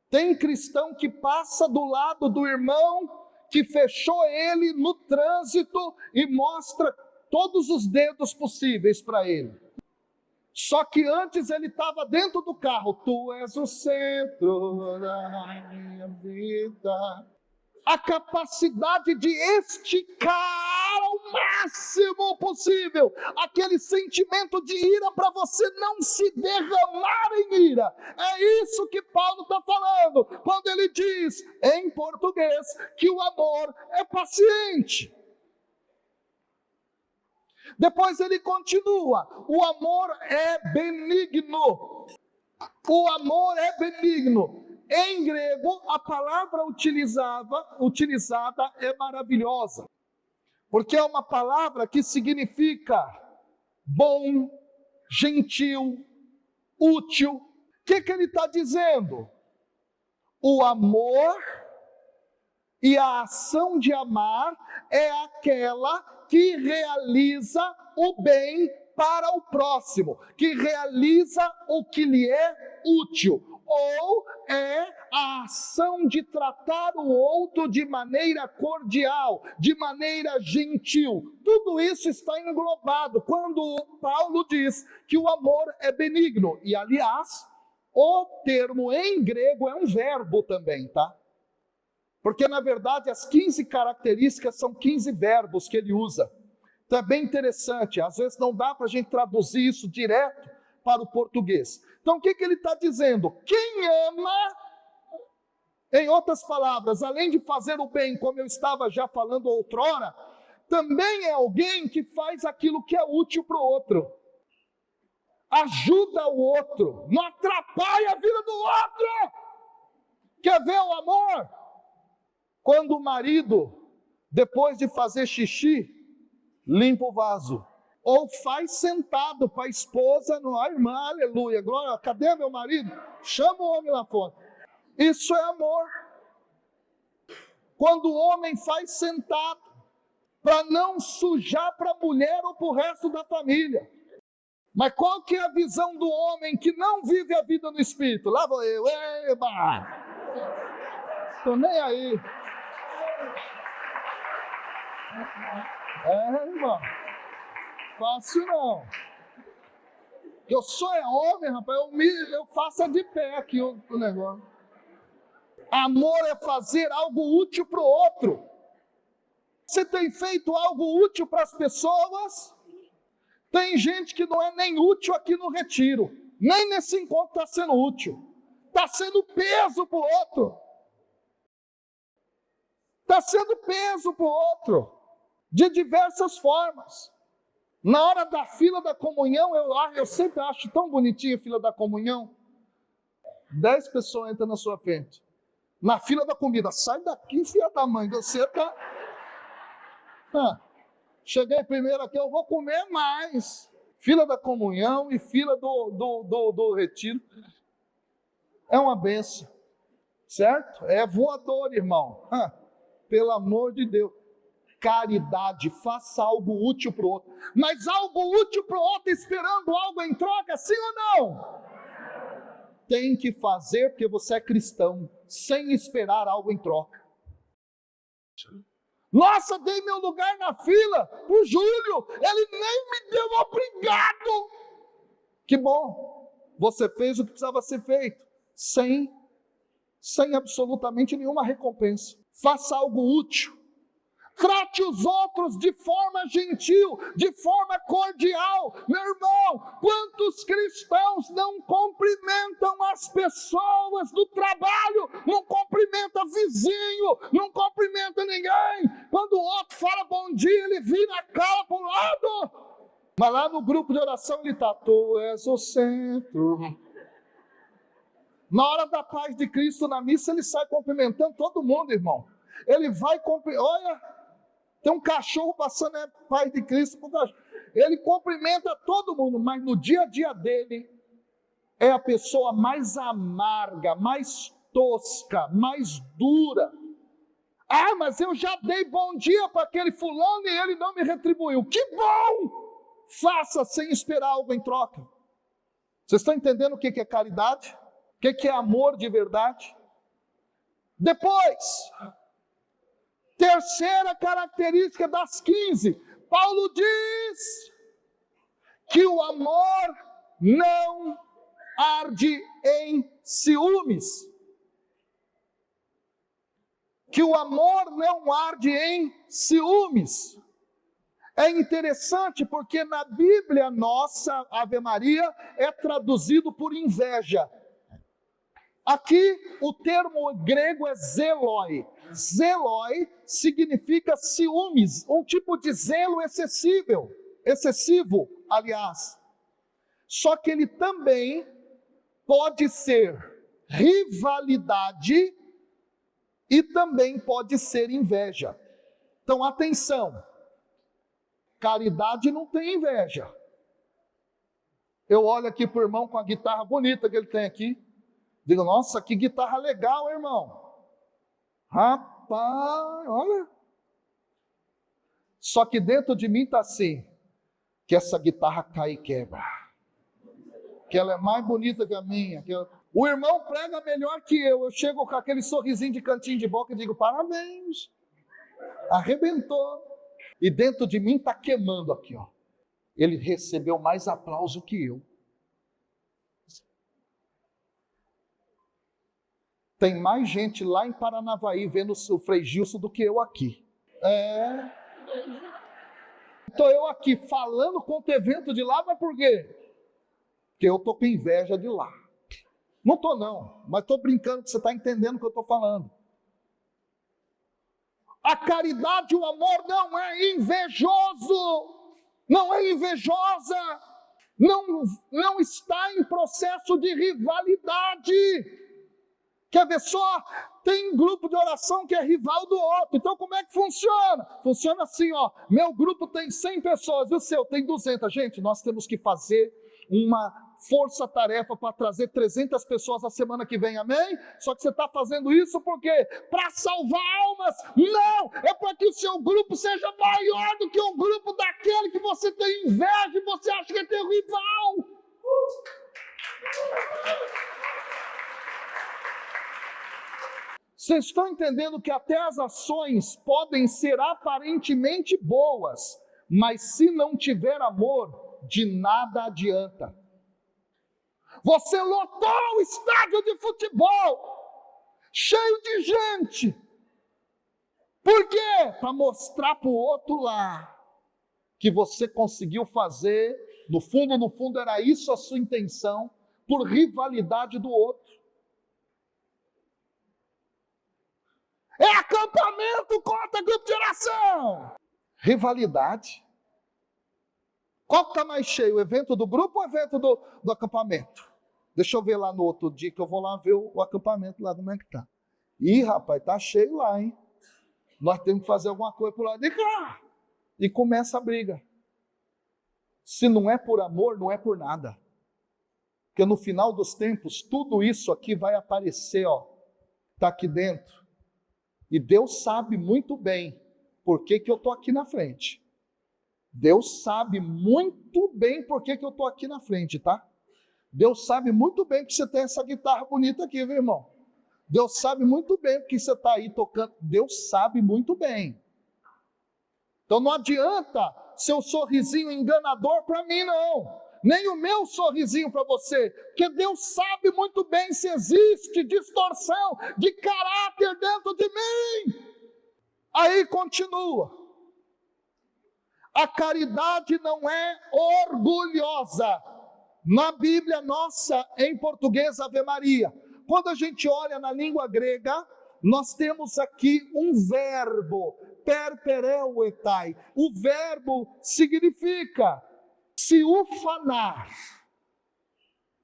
Tem cristão que passa do lado do irmão que fechou ele no trânsito e mostra todos os dedos possíveis para ele. Só que antes ele estava dentro do carro. Tu és o centro da minha vida. A capacidade de esticar ao máximo possível aquele sentimento de ira para você não se derramar em ira. É isso que Paulo está falando quando ele diz, em português, que o amor é paciente. Depois ele continua, o amor é benigno. O amor é benigno. Em grego, a palavra utilizada é maravilhosa, porque é uma palavra que significa bom, gentil, útil. O que ele está dizendo? O amor e a ação de amar é aquela que realiza o bem para o próximo, que realiza o que lhe é útil, ou é a ação de tratar o outro de maneira cordial, de maneira gentil. Tudo isso está englobado quando Paulo diz que o amor é benigno. E, aliás, o termo em grego é um verbo também, tá? Porque, na verdade, as 15 características são 15 verbos que ele usa. Então, é bem interessante. Às vezes não dá para a gente traduzir isso direto para o português. Então, o que ele está dizendo? Quem ama, em outras palavras, além de fazer o bem, como eu estava já falando outrora, também é alguém que faz aquilo que é útil para o outro. Ajuda o outro, não atrapalha a vida do outro. Quer ver o amor? Quando o marido, depois de fazer xixi, limpa o vaso. Ou faz sentado para a esposa, a irmã, aleluia, glória, cadê meu marido? Chama o homem lá fora. Isso é amor. Quando o homem faz sentado, para não sujar para a mulher ou para o resto da família. Mas qual que é a visão do homem que não vive a vida no Espírito? Lá vou eu, eba! Estou nem aí. Irmão. Fácil não. Eu sou homem, rapaz, eu faço de pé aqui o negócio. Amor é fazer algo útil para o outro. Você tem feito algo útil para as pessoas? Tem gente que não é nem útil aqui no retiro. Nem nesse encontro está sendo útil. Está sendo peso para o outro. Está sendo peso para o outro. De diversas formas. Na hora da fila da comunhão, eu sempre acho tão bonitinha a fila da comunhão. 10 pessoas entram na sua frente. Na fila da comida, sai daqui, filha da mãe, você está... cheguei primeiro aqui, eu vou comer mais. Fila da comunhão e fila do retiro. É uma bênção, certo? É voador, irmão. Pelo amor de Deus. Caridade, faça algo útil para o outro. Mas algo útil para o outro esperando algo em troca, sim ou não? Tem que fazer porque você é cristão, sem esperar algo em troca. Nossa, dei meu lugar na fila para o Júlio, ele nem me deu obrigado. Que bom, você fez o que precisava ser feito, sem absolutamente nenhuma recompensa. Faça algo útil. Trate os outros de forma gentil, de forma cordial. Meu irmão, quantos cristãos não cumprimentam as pessoas do trabalho, não cumprimenta vizinho, não cumprimenta ninguém. Quando o outro fala bom dia, ele vira a cara para o lado. Mas lá no grupo de oração ele está: tu és o centro. Na hora da paz de Cristo na missa, ele sai cumprimentando todo mundo, irmão. Ele vai olha, tem um cachorro passando, é paz de Cristo pro cachorro. Ele cumprimenta todo mundo, mas no dia a dia dele é a pessoa mais amarga, mais tosca, mais dura. Ah, mas eu já dei bom dia para aquele fulano e ele não me retribuiu. Que bom! Faça sem esperar algo em troca. Vocês estão entendendo o que é caridade? O que é amor de verdade? Depois, terceira característica das 15, Paulo diz que o amor não arde em ciúmes. Que o amor não arde em ciúmes. É interessante porque na Bíblia nossa, Ave Maria, é traduzido por inveja. Aqui o termo grego é zeloi. Zeloi significa ciúmes, um tipo de zelo excessivo, aliás. Só que ele também pode ser rivalidade e também pode ser inveja. Então, atenção, caridade não tem inveja. Eu olho aqui para o irmão com a guitarra bonita que ele tem aqui, digo: nossa, que guitarra legal, irmão. Rapaz, olha. Só que dentro de mim está assim, que essa guitarra cai e quebra. Que ela é mais bonita que a minha. O irmão prega melhor que eu chego com aquele sorrisinho de cantinho de boca e digo: parabéns. Arrebentou. E dentro de mim está queimando aqui, ó. Ele recebeu mais aplauso que eu. Tem mais gente lá em Paranavaí vendo o Frei Gilson do que eu aqui. Estou eu aqui falando contra o evento de lá, mas por quê? Porque eu estou com inveja de lá. Não estou não, mas estou brincando que você está entendendo o que eu estou falando. A caridade e o amor não é invejoso, não é invejosa, não está em processo de rivalidade. Quer ver só? Tem um grupo de oração que é rival do outro. Então como é que funciona? Funciona assim, ó. Meu grupo tem 100 pessoas e o seu tem 200. Gente, nós temos que fazer uma força-tarefa para trazer 300 pessoas na semana que vem, amém? Só que você está fazendo isso por quê? Para salvar almas? Não! É para que o seu grupo seja maior do que o grupo daquele que você tem inveja e você acha que é teu rival. Vocês estão entendendo que até as ações podem ser aparentemente boas, mas se não tiver amor, de nada adianta. Você lotou o estádio de futebol, cheio de gente. Por quê? Para mostrar para o outro lá, que você conseguiu fazer, no fundo era isso a sua intenção, por rivalidade do outro. É acampamento contra grupo de oração. Rivalidade. Qual que está mais cheio, o evento do grupo ou o evento do acampamento? Deixa eu ver lá no outro dia, que eu vou lá ver o acampamento lá, como é que está. Ih, rapaz, está cheio lá, hein? Nós temos que fazer alguma coisa por lá de cá. E começa a briga. Se não é por amor, não é por nada. Porque no final dos tempos, tudo isso aqui vai aparecer, ó. Está aqui dentro. E Deus sabe muito bem por que eu estou aqui na frente. Deus sabe muito bem por que eu estou aqui na frente, tá? Deus sabe muito bem que você tem essa guitarra bonita aqui, viu, irmão? Deus sabe muito bem porque você está aí tocando. Deus sabe muito bem. Então não adianta seu sorrisinho enganador para mim, não. Nem o meu sorrisinho para você. Porque Deus sabe muito bem se existe distorção de caráter dentro de mim. Aí continua. A caridade não é orgulhosa. Na Bíblia nossa, em português, Ave Maria. Quando a gente olha na língua grega, nós temos aqui um verbo, perpereuetai. O verbo significa se ufanar.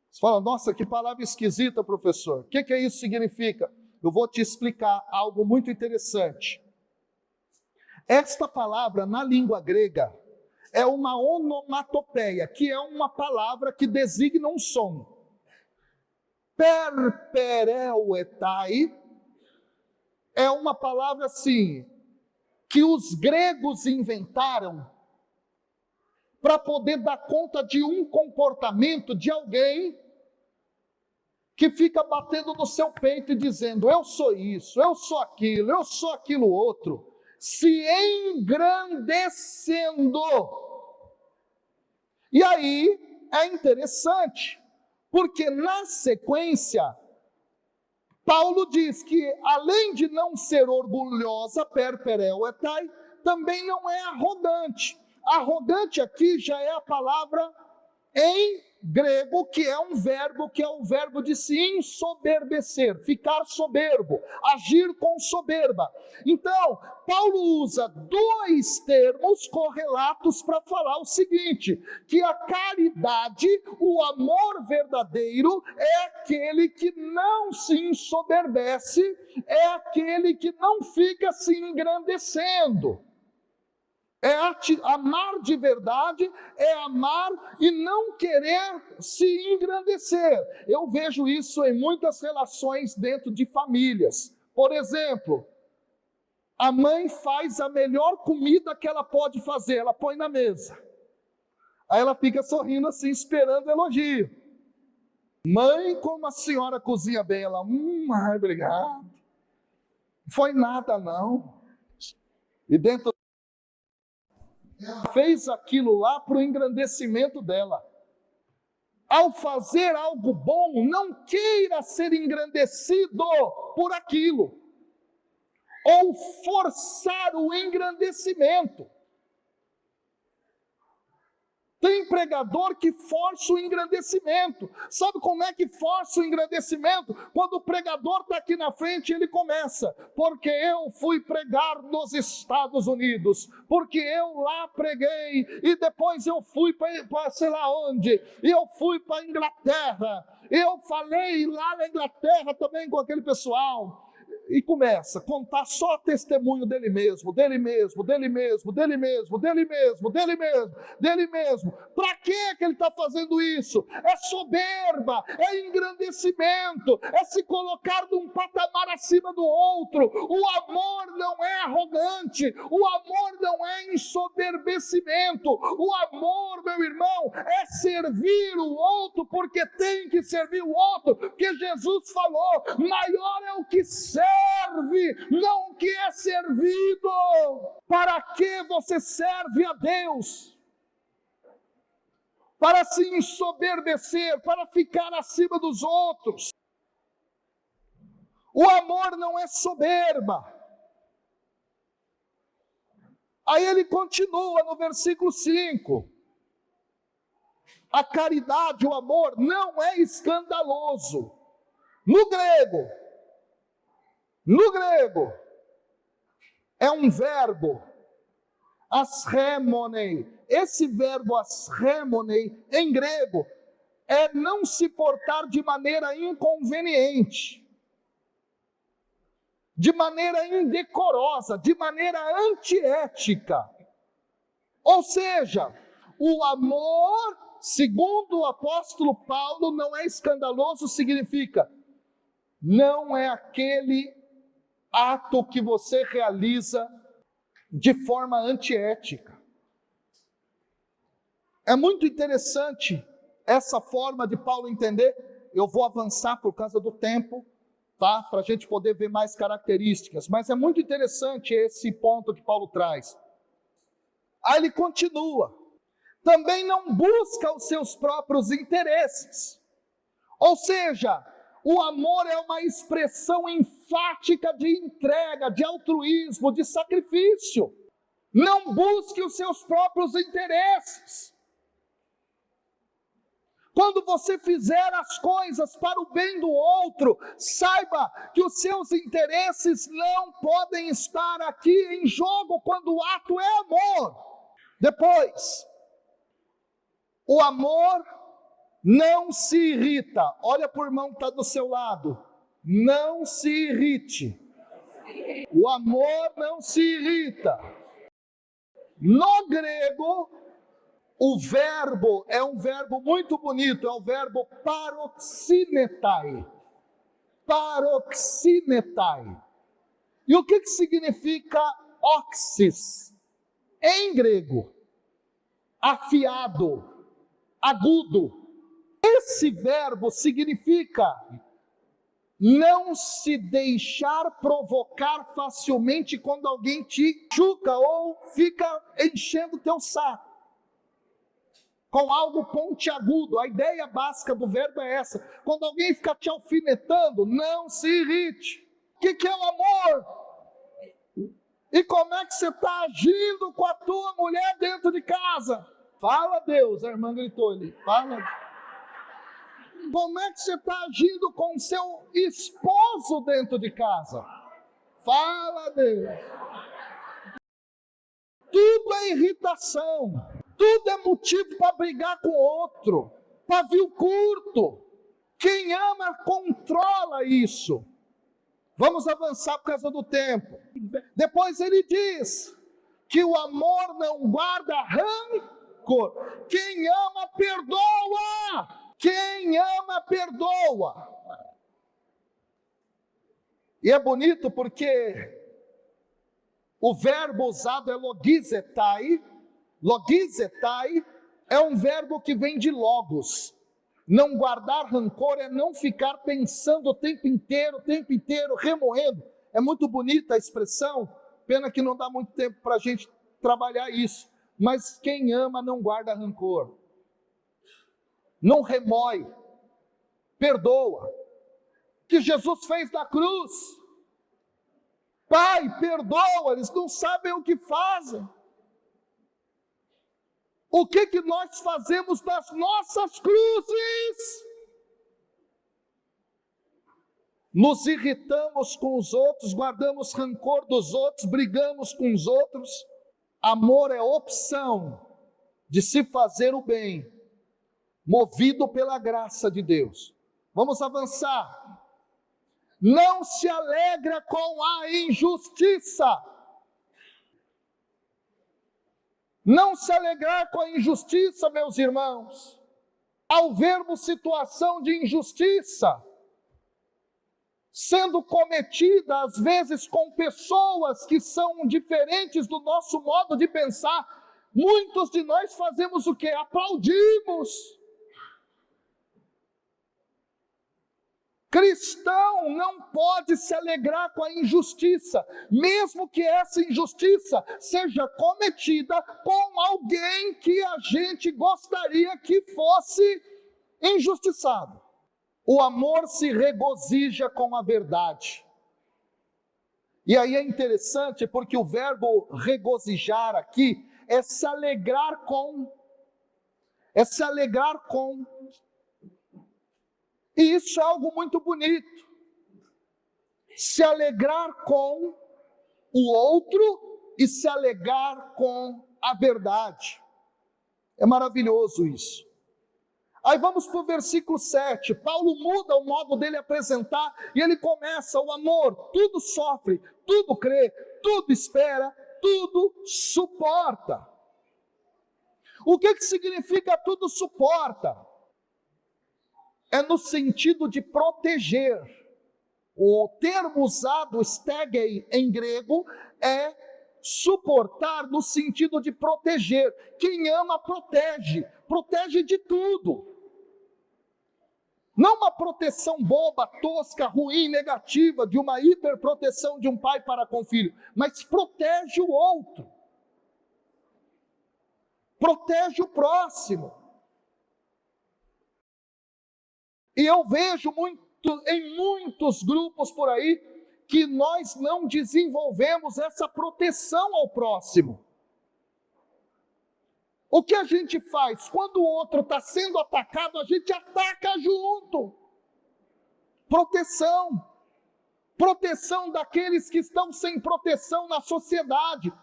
Você fala, nossa, que palavra esquisita, professor. O que isso significa? Eu vou te explicar algo muito interessante. Esta palavra, na língua grega, é uma onomatopeia, que é uma palavra que designa um som. Perpereuetai é uma palavra assim, que os gregos inventaram para poder dar conta de um comportamento de alguém que fica batendo no seu peito e dizendo, eu sou isso, eu sou aquilo outro, se engrandecendo. E aí é interessante, porque na sequência, Paulo diz que além de não ser orgulhosa, perpereuetai, também não é arrogante. Arrogante aqui já é a palavra em grego, que é um verbo, que é o verbo de se ensoberbecer, ficar soberbo, agir com soberba. Então, Paulo usa dois termos correlatos para falar o seguinte, que a caridade, o amor verdadeiro, é aquele que não se ensoberbece, é aquele que não fica se engrandecendo. Amar de verdade é amar e não querer se engrandecer. Eu vejo isso em muitas relações dentro de famílias. Por exemplo, a mãe faz a melhor comida que ela pode fazer, ela põe na mesa. Aí ela fica sorrindo assim, esperando elogio. Mãe, como a senhora cozinha bem, ela, ai, obrigado. Não foi nada não. E dentro ela fez aquilo lá para o engrandecimento dela. Ao fazer algo bom, não queira ser engrandecido por aquilo, ou forçar o engrandecimento. Tem pregador que força o engrandecimento. Sabe como é que força o engrandecimento? Quando o pregador está aqui na frente, ele começa. Porque eu fui pregar nos Estados Unidos. Porque eu lá preguei. E depois eu fui para sei lá onde. E eu fui para a Inglaterra. Eu falei lá na Inglaterra também com aquele pessoal. E começa a contar só testemunho dele mesmo. Para que ele está fazendo isso? É soberba, é engrandecimento, é se colocar num patamar acima do outro. O amor não é arrogante, o amor não é ensoberbecimento. O amor, meu irmão, é servir o outro porque tem que servir o outro, porque Jesus falou, maior é o que serve, não o que é servido. Para que você serve a Deus? Para se ensoberbecer, para ficar acima dos outros. O amor não é soberba. Aí ele continua no versículo 5. A caridade, o amor, não é escandaloso. No grego, é um verbo, asremonei. Esse verbo asremonei, em grego, é não se portar de maneira inconveniente, de maneira indecorosa, de maneira antiética. Ou seja, o amor, segundo o apóstolo Paulo, não é escandaloso, significa, não é aquele ato que você realiza de forma antiética. É muito interessante essa forma de Paulo entender. Eu vou avançar por causa do tempo, tá? Para a gente poder ver mais características. Mas é muito interessante esse ponto que Paulo traz. Aí ele continua. Também não busca os seus próprios interesses. Ou seja, O amor é uma expressão enfática de entrega, de altruísmo, de sacrifício. Não busque os seus próprios interesses. Quando você fizer as coisas para o bem do outro, saiba que os seus interesses não podem estar aqui em jogo quando o ato é amor. Depois, o amor não se irrita. Olha para o irmão que está do seu lado. Não se irrite. O amor não se irrita. No grego, o verbo é um verbo muito bonito, é o verbo paroxinetai. Paroxinetai. E o que significa oxis? Em grego, afiado, agudo. Esse verbo significa não se deixar provocar facilmente quando alguém te chuca ou fica enchendo o teu saco com algo pontiagudo. A ideia básica do verbo é essa. Quando alguém fica te alfinetando, não se irrite. O que é o amor? E como é que você está agindo com a tua mulher dentro de casa? Fala, Deus, a irmã gritou ali. Fala. Como é que você está agindo com o seu esposo dentro de casa? Fala, Deus. Tudo é irritação. Tudo é motivo para brigar com o outro. Pavio curto. Quem ama controla isso. Vamos avançar por causa do tempo. Depois ele diz que o amor não guarda rancor. Quem ama, perdoa. Quem ama, perdoa. E é bonito porque o verbo usado é logizetai. Logizetai é um verbo que vem de logos. Não guardar rancor é não ficar pensando o tempo inteiro, remoendo. É muito bonita a expressão, pena que não dá muito tempo para a gente trabalhar isso. Mas quem ama não guarda rancor. Não remói, perdoa. O que Jesus fez na cruz. Pai, perdoa, eles não sabem o que fazem. O que nós fazemos nas nossas cruzes? Nos irritamos com os outros, guardamos rancor dos outros, brigamos com os outros. Amor é opção de se fazer o bem, movido pela graça de Deus. Vamos avançar. Não se alegra com a injustiça. Não se alegrar com a injustiça, meus irmãos. Ao vermos situação de injustiça sendo cometida, às vezes com pessoas que são diferentes do nosso modo de pensar, muitos de nós fazemos o quê? Aplaudimos. Cristão não pode se alegrar com a injustiça, mesmo que essa injustiça seja cometida com alguém que a gente gostaria que fosse injustiçado. O amor se regozija com a verdade. E aí é interessante porque o verbo regozijar aqui é se alegrar com. É se alegrar com. E isso é algo muito bonito. Se alegrar com o outro e se alegrar com a verdade. É maravilhoso isso. Aí vamos para o versículo 7. Paulo muda o modo dele apresentar e ele começa: o amor tudo sofre, tudo crê, tudo espera, tudo suporta. O que significa tudo suporta? É no sentido de proteger. O termo usado, stégei, em grego, é suportar no sentido de proteger. Quem ama, protege. Protege de tudo. Não uma proteção boba, tosca, ruim, negativa, de uma hiperproteção de um pai para com o filho, mas protege o outro. Protege o próximo. E eu vejo em muitos grupos por aí, que nós não desenvolvemos essa proteção ao próximo. O que a gente faz? Quando o outro está sendo atacado, a gente ataca junto. Proteção. Proteção daqueles que estão sem proteção na sociedade.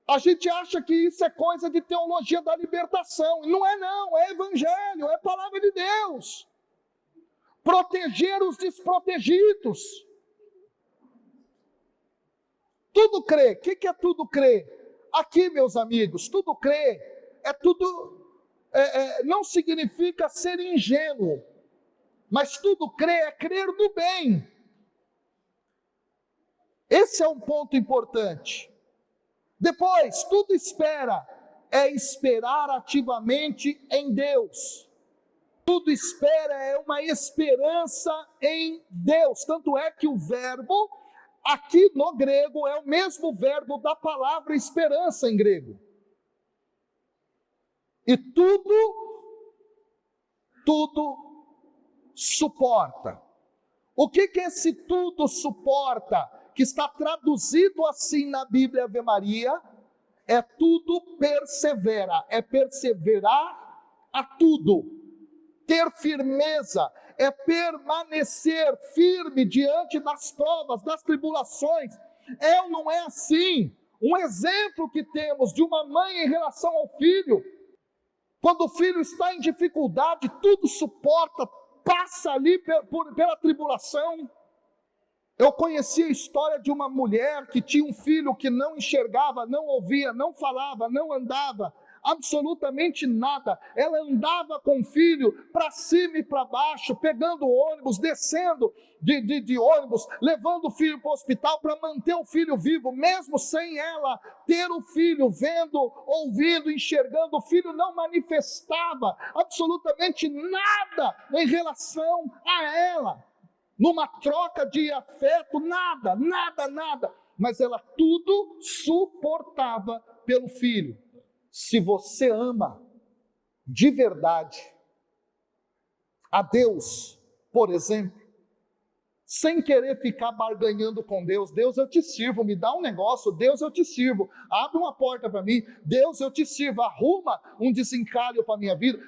A gente acha que isso é coisa de teologia da libertação. Não é não, é evangelho, é palavra de Deus. Proteger os desprotegidos. Tudo crê. O que é tudo crê? Aqui, meus amigos, tudo crê, é tudo, não significa ser ingênuo, mas tudo crê é crer no bem. Esse é um ponto importante. Depois, tudo espera, é esperar ativamente em Deus. Tudo espera é uma esperança em Deus, tanto é que o verbo aqui no grego é o mesmo verbo da palavra esperança em grego. E tudo suporta. O que esse tudo suporta, que está traduzido assim na Bíblia Ave Maria, é tudo persevera, é perseverar a tudo, ter firmeza, é permanecer firme diante das provas, das tribulações. É ou não é assim? Um exemplo que temos de uma mãe em relação ao filho, quando o filho está em dificuldade, tudo suporta, passa ali pela tribulação. Eu conheci a história de uma mulher que tinha um filho que não enxergava, não ouvia, não falava, não andava, absolutamente nada. Ela andava com o filho para cima e para baixo, pegando ônibus, descendo de ônibus, levando o filho para o hospital para manter o filho vivo, mesmo sem ela ter o filho, vendo, ouvindo, enxergando. O filho não manifestava absolutamente nada em relação a ela, numa troca de afeto, nada, mas ela tudo suportava pelo filho. Se você ama de verdade a Deus, por exemplo, sem querer ficar barganhando com Deus, Deus eu te sirvo, me dá um negócio, Deus eu te sirvo, abre uma porta para mim, Deus eu te sirvo, arruma um desencalho para a minha vida,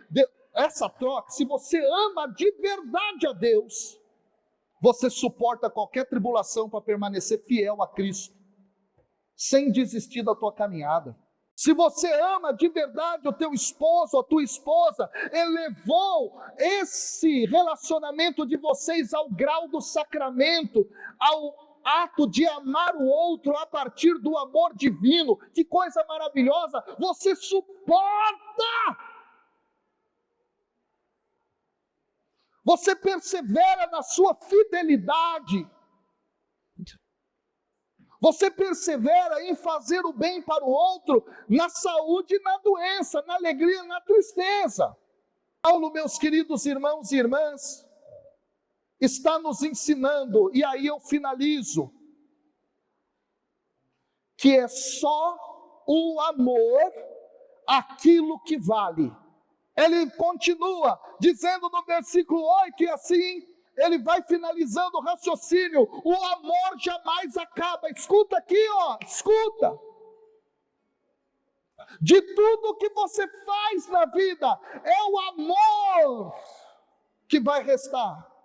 essa troca, se você ama de verdade a Deus, você suporta qualquer tribulação para permanecer fiel a Cristo, sem desistir da tua caminhada. Se você ama de verdade o teu esposo, a tua esposa, elevou esse relacionamento de vocês ao grau do sacramento, ao ato de amar o outro a partir do amor divino, que coisa maravilhosa, você suporta, você persevera na sua fidelidade, você persevera em fazer o bem para o outro, na saúde e na doença, na alegria e na tristeza. Paulo, meus queridos irmãos e irmãs, está nos ensinando, e aí eu finalizo, que é só o amor aquilo que vale. Ele continua dizendo no versículo 8, e assim ele vai finalizando o raciocínio: o amor jamais acaba. Escuta aqui, escuta. De tudo que você faz na vida, é o amor que vai restar.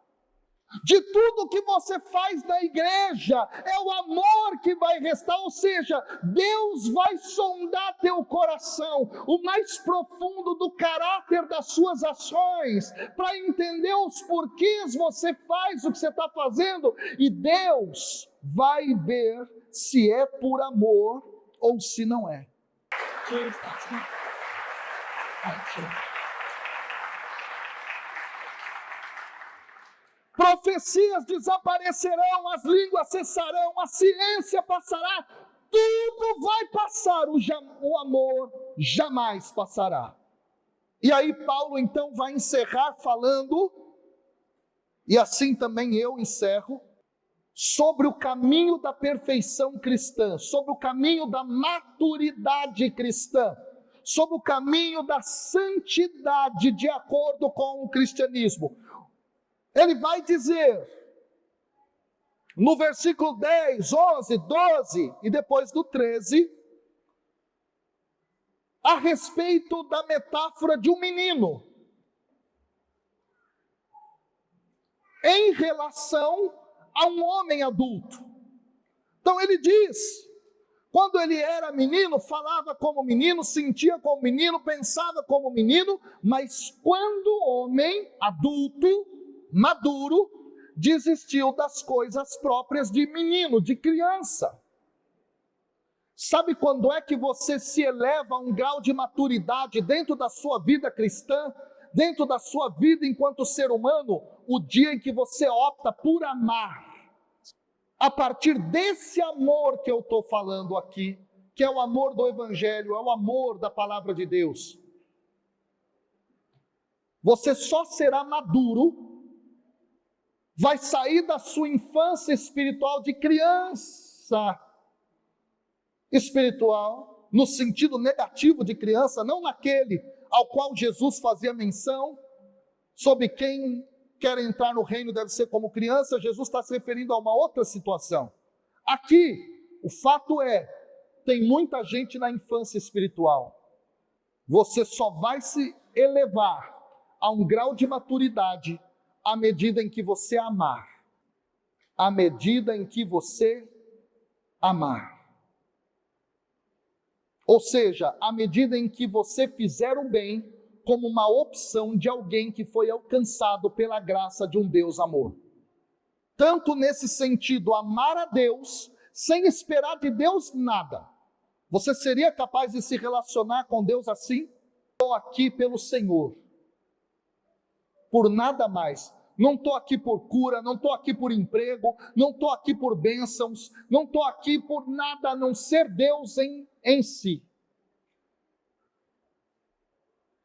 De tudo que você faz na igreja, é o amor que vai restar. Ou seja, Deus vai sondar teu coração, o mais profundo do caráter das suas ações, para entender os porquês você faz o que você está fazendo, e Deus vai ver se é por amor ou se não é. Profecias desaparecerão, as línguas cessarão, a ciência passará, tudo vai passar, o amor jamais passará. E aí Paulo então vai encerrar falando, e assim também eu encerro, sobre o caminho da perfeição cristã, sobre o caminho da maturidade cristã, sobre o caminho da santidade de acordo com o cristianismo. Ele vai dizer, no versículo 10, 11, 12 e depois do 13, a respeito da metáfora de um menino, em relação a um homem adulto. Então ele diz, quando ele era menino, falava como menino, sentia como menino, pensava como menino, mas quando homem adulto, maduro, desistiu das coisas próprias de menino, de criança. Sabe quando é que você se eleva a um grau de maturidade dentro da sua vida cristã, dentro da sua vida enquanto ser humano? O dia em que você opta por amar. A partir desse amor que eu estou falando aqui, que é o amor do Evangelho, é o amor da palavra de Deus. Você só será maduro, vai sair da sua infância espiritual de criança espiritual, no sentido negativo de criança, não naquele ao qual Jesus fazia menção, sobre quem quer entrar no reino deve ser como criança. Jesus está se referindo a uma outra situação. Aqui, o fato é, tem muita gente na infância espiritual. Você só vai se elevar a um grau de maturidade à medida em que você amar. À medida em que você amar. Ou seja, à medida em que você fizer o bem como uma opção de alguém que foi alcançado pela graça de um Deus amor. Tanto nesse sentido, amar a Deus sem esperar de Deus nada. Você seria capaz de se relacionar com Deus assim? Estou aqui pelo Senhor, por nada mais. Não estou aqui por cura, não estou aqui por emprego, não estou aqui por bênçãos, não estou aqui por nada a não ser Deus em si.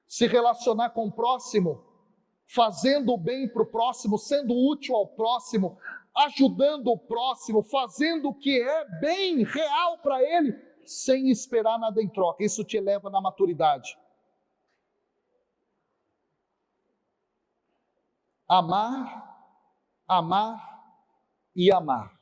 Se relacionar com o próximo, fazendo o bem para o próximo, sendo útil ao próximo, ajudando o próximo, fazendo o que é bem real para ele, sem esperar nada em troca. Isso te eleva na maturidade. Amar, amar e amar.